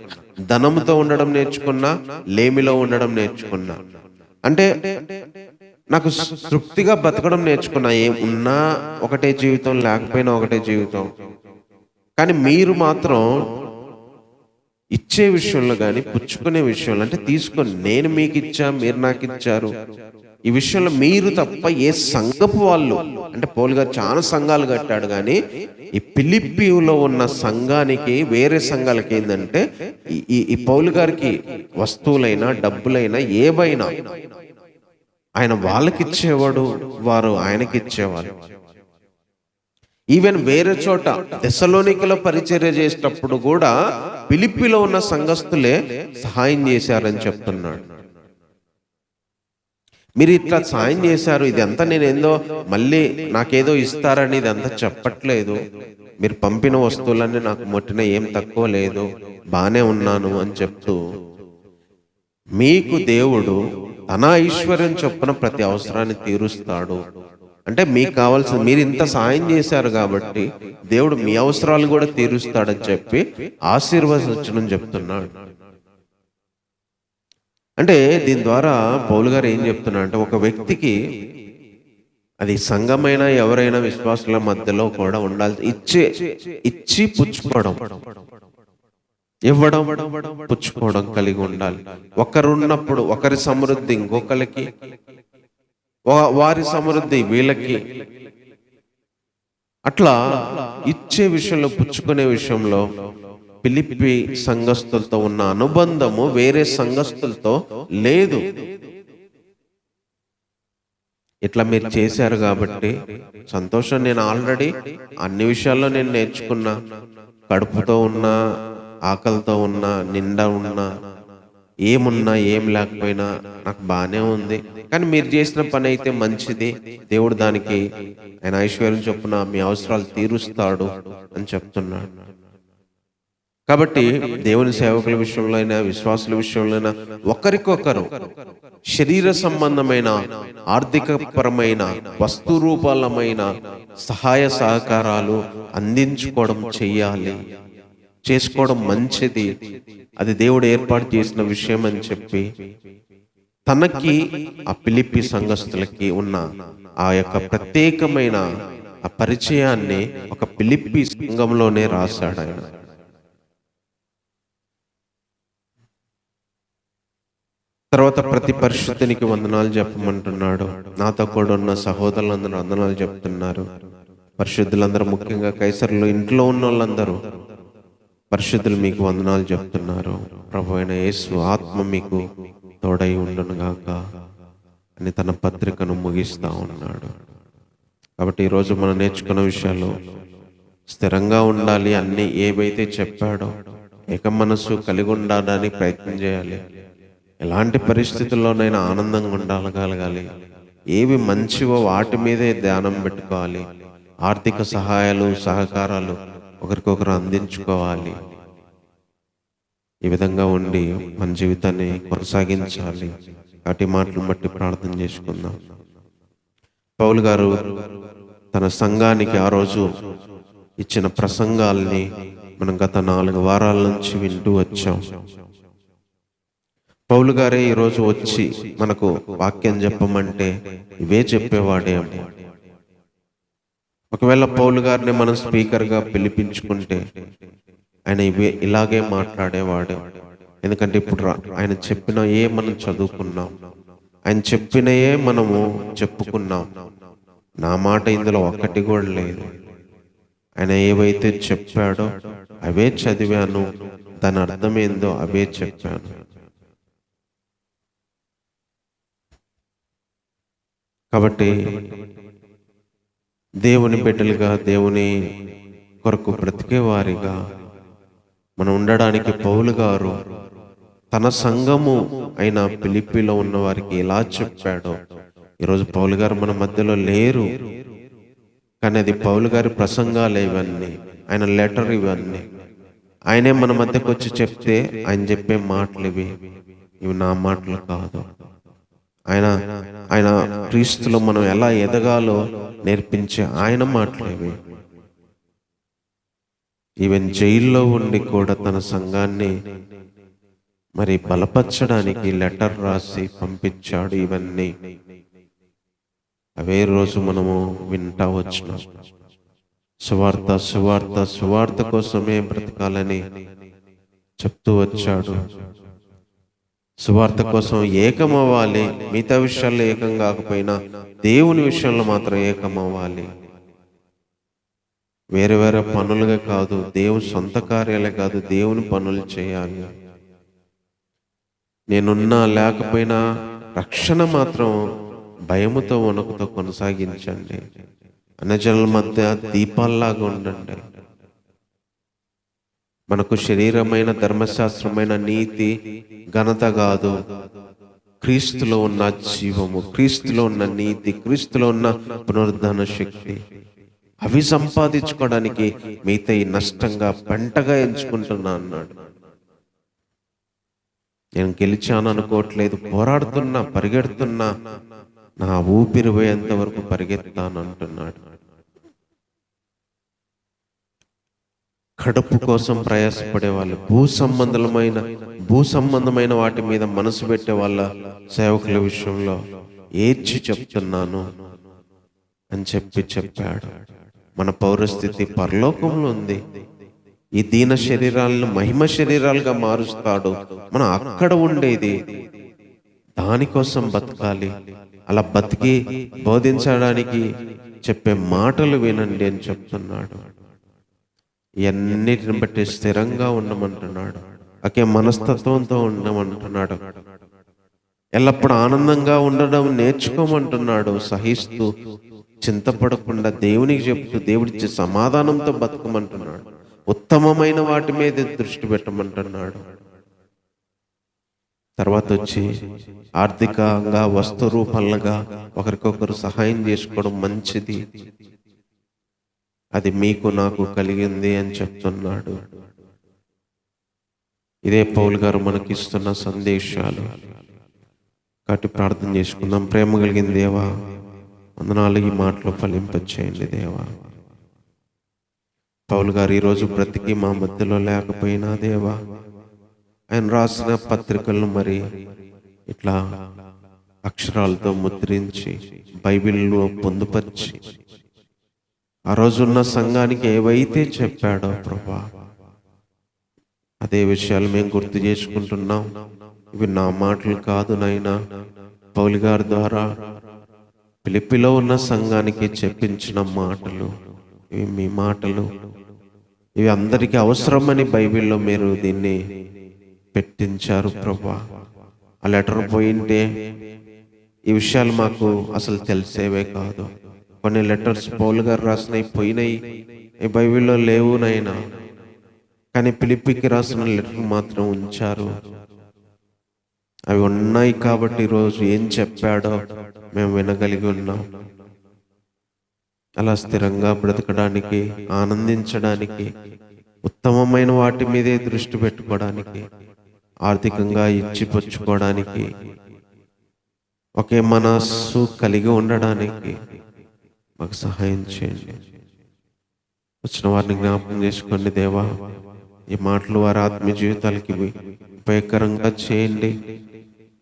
ధనంతో ఉండడం నేర్చుకున్నా, లేమిలో ఉండడం నేర్చుకున్నా. అంటే నాకు తృప్తిగా బతకడం నేర్చుకున్నా. ఏం ఉన్నా ఒకటే జీవితం, లేకపోయినా ఒకటే జీవితం. కానీ మీరు మాత్రం ఇచ్చే విషయంలో కానీ, పుచ్చుకునే విషయంలో, అంటే తీసుకొని నేను మీకు ఇచ్చా, మీరు నాకు ఇచ్చారు, ఈ విషయంలో మీరు తప్ప ఏ సంఘపు వాళ్ళు, అంటే పౌలు గారు చాలా సంఘాలు కట్టాడు, కానీ ఈ ఫిలిప్పీలో ఉన్న సంఘానికి వేరే సంఘాలకి ఏంటంటే ఈ పౌలు గారికి వస్తువులైనా డబ్బులైనా ఏవైనా ఆయన వాళ్ళకి ఇచ్చేవాడు, వారు ఆయనకి ఇచ్చేవారు. ఈవెన్ వేరే చోట తెస్సలోనికలో పరిచర్య చేసేటప్పుడు కూడా ఫిలిప్పీలో ఉన్న సంఘస్థులే సహాయం చేశారని చెప్తున్నాడు. మీరు ఇట్లా సాయం చేశారు, ఇది అంతా నేనేందో మళ్ళీ నాకేదో ఇస్తారని ఇదంతా చెప్పట్లేదు. మీరు పంపిన వస్తువులన్నీ నాకు ముట్టిన ఏం తక్కువ లేదు, బానే ఉన్నాను అని చెప్తూ మీకు దేవుడు తన ఐశ్వర్యం చొప్పున ప్రతి అవసరాన్ని తీరుస్తాడు. అంటే మీకు కావాల్సిన, మీరు ఇంత సాయం చేశారు కాబట్టి దేవుడు మీ అవసరాలు కూడా తీరుస్తాడని చెప్పి ఆశీర్వదించడం చెప్తున్నాడు. అంటే దీని ద్వారా పౌలు గారు ఏం చెప్తున్నా అంటే, ఒక వ్యక్తికి అది సంఘమైనా ఎవరైనా విశ్వాసుల మధ్యలో కూడా ఉండాలి. ఇచ్చి పుచ్చుకోవడం, ఇవ్వడం పుచ్చుకోవడం కలిగి ఉండాలి. ఒకరున్నప్పుడు ఒకరి సమృద్ధి ఇంకొకరికి, వారి సమృద్ధి వీళ్ళకి, అట్లా ఇచ్చే విషయంలో, పుచ్చుకునే విషయంలో ఫిలిప్పీ సంఘస్థులతో ఉన్న అనుబంధము వేరే సంఘస్థులతో లేదు. ఇట్లా మీరు చేశారు కాబట్టి సంతోషం. నేను ఆల్రెడీ అన్ని విషయాల్లో నేను నేర్చుకున్నా. కడుపుతో ఉన్నా, ఆకలితో ఉన్నా, నిండా ఉన్నా, ఏమున్నా ఏం లేకపోయినా నాకు బాగానే ఉంది. కానీ మీరు చేసిన పని అయితే మంచిది, దేవుడు దానికి ఆయన ఐశ్వర్యం చొప్పున మీ అవసరాలు తీరుస్తాడు అని చెప్తున్నాడు. కాబట్టి దేవుని సేవకుల విషయంలో అయినా, విశ్వాసుల విషయంలో అయినా ఒకరికొకరు శరీర సంబంధమైన, ఆర్థిక పరమైన, వస్తు రూపాలమైన సహాయ సహకారాలు అందించుకోవడం చెయ్యాలి, చేసుకోవడం మంచిది. అది దేవుడు ఏర్పాటు చేసిన విషయం అని చెప్పి తనకి ఆ ఫిలిప్పీ సంఘస్థులకి ఉన్న ఆ యొక్క ప్రత్యేకమైన ఆ పరిచయాన్ని ఒక ఫిలిప్పీ సంఘంలోనే రాశాడు ఆయన. తర్వాత ప్రతి పరిశుద్ధునికి వందనాలు చెప్పమంటున్నాడు. నాతో కూడా ఉన్న సహోదరులందరూ వందనాలు చెప్తున్నారు. పరిశుద్ధులందరూ, ముఖ్యంగా కైసరులో ఇంట్లో ఉన్న వాళ్ళందరూ పరిశుద్ధులు మీకు వందనాలు చెప్తున్నారు. ప్రభు అయిన యేసు ఆత్మ మీకు తోడై ఉండునుగాక అని తన పత్రికను ముగిస్తా ఉన్నాడు. కాబట్టి ఈరోజు మనం నేర్చుకున్న విషయాలు స్థిరంగా ఉండాలి. అన్ని ఏవైతే చెప్పాడో ఏక మనస్సు కలిగి ఉండడానికి ప్రయత్నం చేయాలి. ఎలాంటి పరిస్థితుల్లోనైనా ఆనందంగా ఉండగలగాలి. ఏవి మంచివో వాటి మీదే ధ్యానం పెట్టుకోవాలి. ఆర్థిక సహాయాలు, సహకారాలు ఒకరికొకరు అందించుకోవాలి. ఈ విధంగా ఉండి మన జీవితాన్ని కొనసాగించాలి. వాటి మాటలను బట్టి ప్రార్థన చేసుకుందాం. పౌలు గారు తన సంఘానికి ఆ రోజు ఇచ్చిన ప్రసంగాల్ని మనం గత 4 వారాల నుంచి వింటూ వచ్చాం. పౌలు గారే ఈరోజు వచ్చి మనకు వాక్యం చెప్పమంటే ఇవే చెప్పేవాడేమో. ఒకవేళ పౌలు గారిని మనం స్పీకర్గా పిలిపించుకుంటే ఆయన ఇలాగే మాట్లాడేవాడు. ఎందుకంటే ఇప్పుడు ఆయన చెప్పినయే మనం చదువుకున్నాం, ఆయన చెప్పినయే మనము చెప్పుకున్నాం. నా మాట ఇందులో ఒక్కటి కూడా లేదు. ఆయన ఏవైతే చెప్పాడో అవే చదివాను, దాని అర్థమేందో అవే చెప్పాను. కాబట్టి దేవుని బిడ్డలుగా, దేవుని కొరకు బ్రతికే వారిగా మనం ఉండడానికి పౌలు గారు తన సంఘము అయిన ఫిలిప్పీలో ఉన్న వారికి ఎలా చెప్పాడో, ఈరోజు పౌలు గారు మన మధ్యలో లేరు, కానీ అది పౌలు గారి ప్రసంగాలు ఇవన్నీ, ఆయన లెటర్ ఇవన్నీ. ఆయనే మన మధ్యకు వచ్చి చెప్తే ఆయన చెప్పే మాటలు ఇవి నా మాటలు కాదు. ఆయన క్రీస్తులో మనం ఎలా ఎదగాలో నేర్పించే ఆయన మాటలు ఈవెన్ జైల్లో ఉండి కూడా తన సంఘాన్ని మరి బలపరచడానికి లెటర్ రాసి పంపించాడు. ఇవన్నీ అవే రోజు మనము వింటా వచ్చినాం. సువార్త సువార్త సువార్త కోసమే బ్రతకాలని చెప్తూ వచ్చాడు. సువార్త కోసం ఏకమవ్వాలి. మిగతా విషయాల్లో ఏకం కాకపోయినా దేవుని విషయంలో మాత్రం ఏకమవ్వాలి. వేరే వేరే పనులుగా కాదు, దేవుని సొంత కార్యాలే కాదు, దేవుని పనులు చేయాలి. నేనున్నా లేకపోయినా రక్షణ మాత్రం భయముతో వణుకుతో కొనసాగించండి. అన్యజనుల మధ్య దీపాల్లాగా ఉండండి. మనకు శరీరమైన ధర్మశాస్త్రమైన నీతి ఘనత కాదు, క్రీస్తులో ఉన్న జీవము, క్రీస్తులో ఉన్న నీతి, క్రీస్తులో ఉన్న పునరుద్ధరణ శక్తి, అవి సంపాదించుకోవడానికి మిగతా ఈ నష్టంగా పెంటగా ఎంచుకుంటున్నా అన్నాడు. నేను గెలిచాను అనుకోవట్లేదు, పోరాడుతున్నా, పరిగెడుతున్నా, నా ఊపిరి పోయేంత వరకు పరిగెత్తాను అంటున్నాడు. కడుపు కోసం ప్రయాసపడే వాళ్ళు, భూ సంబంధమైన వాటి మీద మనసు పెట్టే వాళ్ళ సేవకుల విషయంలో ఏడ్చి చెప్తున్నాను అని చెప్పాడు. మన పౌరస్థితి పరలోకంలో ఉంది. ఈ దీన శరీరాలను మహిమ శరీరాలుగా మారుస్తాడు. మనం అక్కడ ఉండేది దానికోసం బతకాలి. అలా బతికి బోధించడానికి చెప్పే మాటలు వినండి అని చెప్తున్నాడు. ఇవన్నిటిని బట్టి స్థిరంగా ఉండమంటున్నాడు. ఒకే మనస్తత్వంతో ఉండమంటున్నాడు. ఎల్లప్పుడూ ఆనందంగా ఉండడం నేర్చుకోమంటున్నాడు. సహిస్తూ చింతపడకుండా దేవునికి చెప్తూ దేవుడిచ్చే సమాధానంతో బతకమంటున్నాడు. ఉత్తమమైన వాటి మీద దృష్టి పెట్టమంటున్నాడు. తర్వాత వచ్చి ఆర్థికంగా వస్తు రూపంగా ఒకరికొకరు సహాయం చేసుకోవడం మంచిది, అది మీకు నాకు కలిగింది అని చెప్తున్నాడు. ఇదే పౌలు గారు మనకిస్తున్న సందేశాలు. కాబట్టి ప్రార్థన చేసుకుందాం. ప్రేమ కలిగిన దేవా, వందనాలు, ఈ మాటలు ఫలింపచేయండి దేవా. పౌలు గారు ఈరోజు బ్రతికి మా మధ్యలో లేకపోయినా దేవా, ఆయన రాసిన పత్రికలను మరి ఇట్లా అక్షరాలతో ముద్రించి బైబిల్లో పొందుపరిచి ఆ రోజున్న సంఘానికి ఏవైతే చెప్పాడో ప్రభా, అదే విషయాలు మేము గుర్తు చేసుకుంటున్నాం. ఇవి నా మాటలు కాదు నాయనా, పౌలు గారి ద్వారా ఫిలిప్పీలో ఉన్న సంఘానికి చెప్పించిన మాటలు, ఇవి మీ మాటలు. ఇవి అందరికీ అవసరమని బైబిల్లో మీరు దీన్ని పెట్టించారు ప్రభా. ఆ లెటర్ పోయింటే ఈ విషయాలు మాకు అసలు తెలిసేవే కాదు. కొన్ని లెటర్స్ పౌలు గారు రాసినవి పోయినాయి, ఈ బైబిల్లో లేవు నైనా, కానీ ఫిలిప్పీకి రాసిన లెటర్ మాత్రం ఉంచారు. అవి ఉన్నాయి కాబట్టి ఈరోజు ఏం చెప్పాడో మేము వినగలిగి ఉన్నాం. అలా స్థిరంగా బ్రతకడానికి, ఆనందించడానికి, ఉత్తమమైన వాటి మీదే దృష్టి పెట్టుకోవడానికి, ఆర్థికంగా ఇచ్చిపుచ్చుకోవడానికి, ఒకే మనస్సు కలిగి ఉండడానికి మాకు సహాయం చేయండి. వచ్చిన వారిని జ్ఞాపకం చేసుకోండి దేవా. ఈ మాటలు వారి ఆత్మీయ జీవితాలకి ఉపయోగకరంగా చేయండి.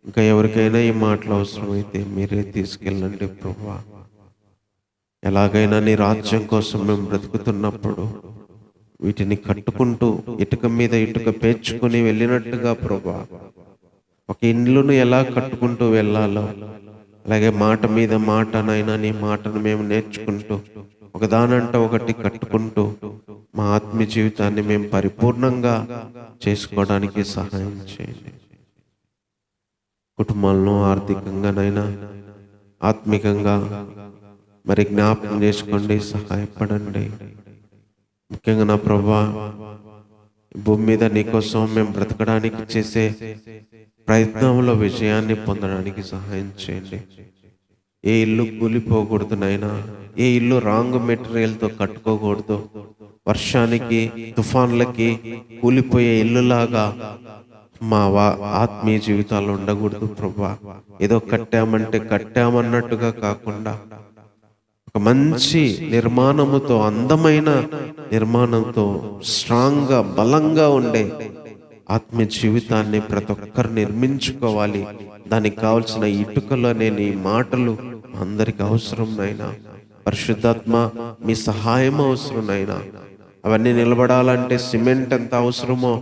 ఇంకా ఎవరికైనా ఈ మాటలు అవసరమైతే మీరే తీసుకెళ్ళండి ప్రభువా. ఎలాగైనా నీ రాజ్యం కోసం మేము బ్రతుకుతున్నప్పుడు వీటిని కట్టుకుంటూ ఇటుక మీద ఇటుక పేర్చుకొని వెళ్ళినట్టుగా ప్రభువా, ఒక ఇల్లును ఎలా కట్టుకుంటూ వెళ్ళాలో అలాగే మాట మీద మాటనైనా నీ మాటను మేము నేర్చుకుంటూ ఒకదానంట ఒకటి కట్టుకుంటూ మా ఆత్మీయ జీవితాన్ని మేము పరిపూర్ణంగా చేసుకోవడానికి సహాయం చేయండి. కుటుంబాలను ఆర్థికంగానైనా ఆత్మికంగా మరి జ్ఞాపకం చేసుకోండి, సహాయపడండి. ముఖ్యంగా నా ప్రభువా, భూమి మీద నీకోసం మేము బ్రతకడానికి చేసే ప్రయత్నంలో విజయాన్ని పొందడానికి సహాయం చేయండి. ఏ ఇల్లు కూలిపోకూడదు నాయనా, ఏ ఇల్లు రాంగ్ మెటీరియల్తో కట్టుకోకూడదు. వర్షానికి తుఫాన్లకి కూలిపోయే ఇల్లులాగా మా ఆత్మీయ జీవితాలు ఉండకూడదు ప్రభువా. ఏదో కట్టామంటే కట్టామన్నట్టుగా కాకుండా ఒక మంచి నిర్మాణముతో, అందమైన నిర్మాణంతో, స్ట్రాంగ్గా బలంగా ఉండే ఆత్మీయ జీవితాన్ని ప్రతి ఒక్కరు నిర్మించుకోవాలి. దానికి కావలసిన ఇటుకలు అనే నీ మాటలు అందరికి అవసరం నైనా. పరిశుద్ధాత్మ మీ సహాయం అవసరం నైనా. అవన్నీ నిలబడాలంటే సిమెంట్ ఎంత అవసరమో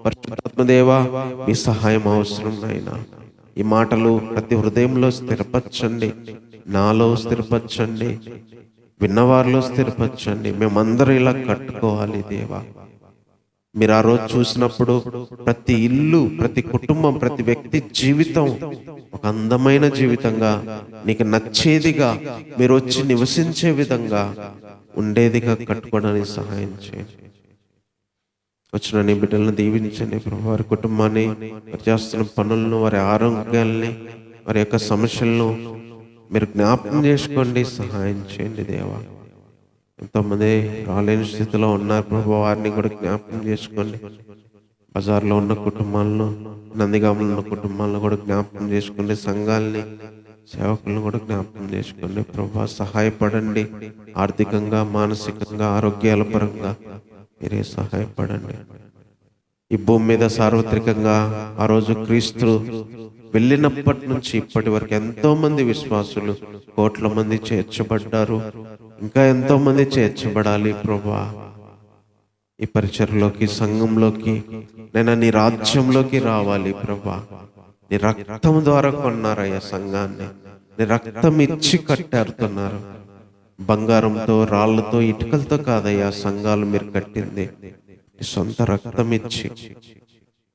పరిశుద్ధాత్మ దేవా మీ సహాయం అవసరం నైనా. ఈ మాటలు ప్రతి హృదయంలో స్థిరపరచండి, నాలో స్థిరపరచండి, విన్నవారిలో స్థిరపరచండి. మేమందరం ఇలా కట్టుకోవాలి దేవా. మీరు ఆ రోజు చూసినప్పుడు ప్రతి ఇల్లు, ప్రతి కుటుంబం, ప్రతి వ్యక్తి జీవితం ఒక అందమైన జీవితంగా, నీకు నచ్చేదిగా, మీరు వచ్చి నివసించే విధంగా ఉండేదిగా కట్టుకోవడానికి సహాయం చేయండి. వచ్చిన నీ బిడ్డలను దీవించండి ప్రభు. వారి కుటుంబాన్ని, వారు చేస్తున్న పనులను, వారి ఆరోగ్యాల్ని, వారి యొక్క సమస్యలను మీరు జ్ఞాపకం చేసుకోండి, సహాయం చేయండి దేవా. ఎంతోమంది రాలేని స్థితిలో ఉన్నారు ప్రభు, వారిని కూడా జ్ఞాపకం చేసుకోండి. బజార్లో ఉన్న కుటుంబాలను, నందిగామలో ఉన్న కుటుంబాలను కూడా జ్ఞాపకం చేసుకోండి. సంఘాలని, సేవకులను కూడా జ్ఞాపకం చేసుకోండి ప్రభు. సహాయపడండి, ఆర్థికంగా, మానసికంగా, ఆరోగ్యాల పరంగా మీరే సహాయపడండి. ఈ భూమి మీద సార్వత్రికంగా ఆ రోజు క్రీస్తు వెళ్ళినప్పటి నుంచి ఇప్పటి వరకు ఎంతో మంది విశ్వాసులు, కోట్ల మంది చేర్చబడ్డారు. ఇంకా ఎంతో మంది చేర్చబడాలి ప్రభా. ఈ పరిచర్లోకి, సంఘంలోకి, నేను నీ రాజ్యంలోకి రావాలి ప్రభా. నీ రక్తం ద్వారా కొన్నారయ్యా సంఘాన్ని. నీ రక్తం ఇచ్చి కట్టారుతున్నారు. బంగారంతో, రాళ్లతో, ఇటుకలతో కాదయ్యా సంఘాలు మీరు కట్టింది. సొంత రక్తం ఇచ్చి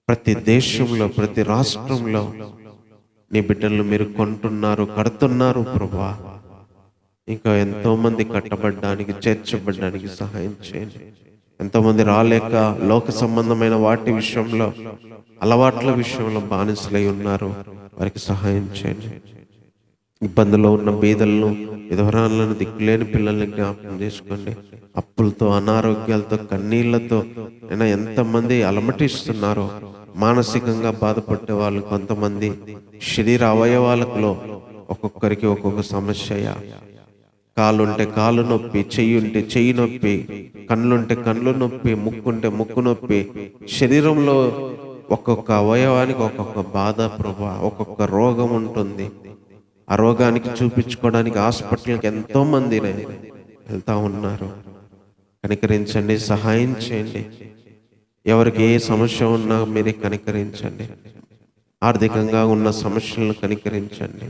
ప్రతి దేశంలో, ప్రతి రాష్ట్రంలో నీ బిడ్డలను మీరు కొంటున్నారు, కడుతున్నారు ప్రభా. ఇంకా ఎంతో మంది కట్టబడ్డానికి, చేర్చబడ్డానికి సహాయం చేయండి. ఎంతో మంది రాలేక లోక సంబంధమైన వాటి విషయంలో, అలవాట్ల విషయంలో బానిసలై ఉన్నారు. వారికి సహాయం చేయండి. ఇబ్బందుల్లో ఉన్న బీదలను, విధవరాలను, దిక్కులేని పిల్లల్ని జ్ఞాపకం చేసుకోండి. అప్పులతో, అనారోగ్యాలతో, కన్నీళ్లతో అయినా ఎంతమంది అలమటిస్తున్నారో. మానసికంగా బాధపడే వాళ్ళు కొంతమంది, శరీర అవయవాలలో ఒక్కొక్కరికి ఒక్కొక్క సమస్య. కాలుంటే కాలు నొప్పి, చెయ్యి ఉంటే చెయ్యి నొప్పి, కళ్ళుంటే కళ్ళు నొప్పి, ముక్కుంటే ముక్కు నొప్పి. శరీరంలో ఒక్కొక్క అవయవానికి ఒక్కొక్క బాధ ప్రభా, ఒక్కొక్క రోగం ఉంటుంది. ఆ రోగానికి చూపించుకోవడానికి హాస్పిటల్కి ఎంతో మంది వెళ్తా ఉన్నారు. కనికరించండి, సహాయం చేయండి. ఎవరికి ఏ సమస్య ఉన్నా మీరే కనికరించండి. ఆర్థికంగా ఉన్న సమస్యలను కనికరించండి.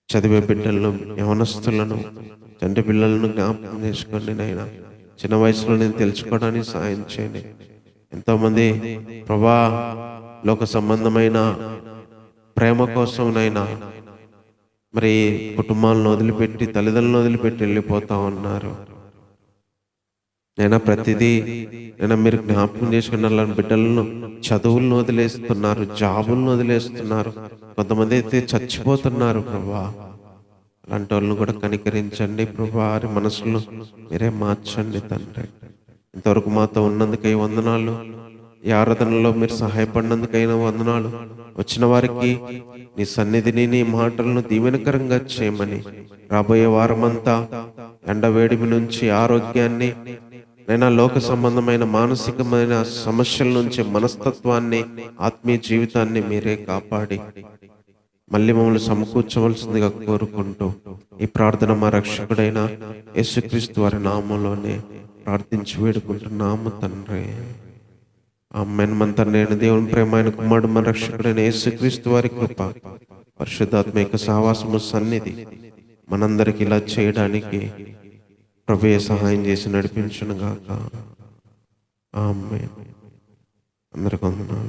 చదివే బిడ్డలను, యవనస్తులను, చంటి పిల్లలను జ్ఞాపకం చేసుకోండి నాయన. చిన్న వయసులో నేను తెలుసుకోవడానికి సహాయం చేయండి. ఎంతోమంది ప్రభా లోక సంబంధమైన ప్రేమ కోసంనైనా మరి కుటుంబాలను వదిలిపెట్టి, తల్లిదండ్రులను వదిలిపెట్టి వెళ్ళిపోతా ఉన్నారు. నేను ప్రతిదీ మీరు జ్ఞాపకం చేసుకున్న బిడ్డలను చదువులను వదిలేస్తున్నారు, జాబులను వదిలేస్తున్నారు. కొంతమంది అయితే చచ్చిపోతున్నారు ప్రభా. అలాంటి వాళ్ళను కూడా కనికరించండి ప్రభా. వారి మనసులు మీరే మార్చండి తండ్రి. ఇంతవరకు మాతో ఉన్నందుకై వందనాలు. ఈ ఆరాధనలో మీరు సహాయపడినందుకైనా వందనాలు. వచ్చిన వారికి నీ సన్నిధిని, నీ మాటలను దీవెనకరంగా చేయమని, రాబోయే వారమంతా ఎండవేడిమి నుంచి ఆరోగ్యాన్ని, నైనా లోక సంబంధమైన మానసికమైన సమస్యల నుంచి మనస్తత్వాన్ని, ఆత్మీయ జీవితాన్ని మీరే కాపాడి మళ్ళీ మమ్మల్ని సమకూర్చవలసిందిగా కోరుకుంటూ ఈ ప్రార్థన మా రక్షకుడైన యేసుక్రీస్తు వారి నామంలోనే ప్రార్థించి వేడుకుంటున్నాము తండ్రి. ఆమేన్. మన తండ్రి అయిన దేవుని ప్రేమ, ఆయన కుమారుడు మన రక్షకుడైన యేసుక్రీస్తు వారి కృప, పరిశుద్ధాత్మ యొక్క సహవాసము, సన్నిధి మనందరికి ఇలా చేయడానికి ప్రభువే సహాయం చేసి నడిపించును గాక. ఆమేన్. అందరికీ వందనాలు.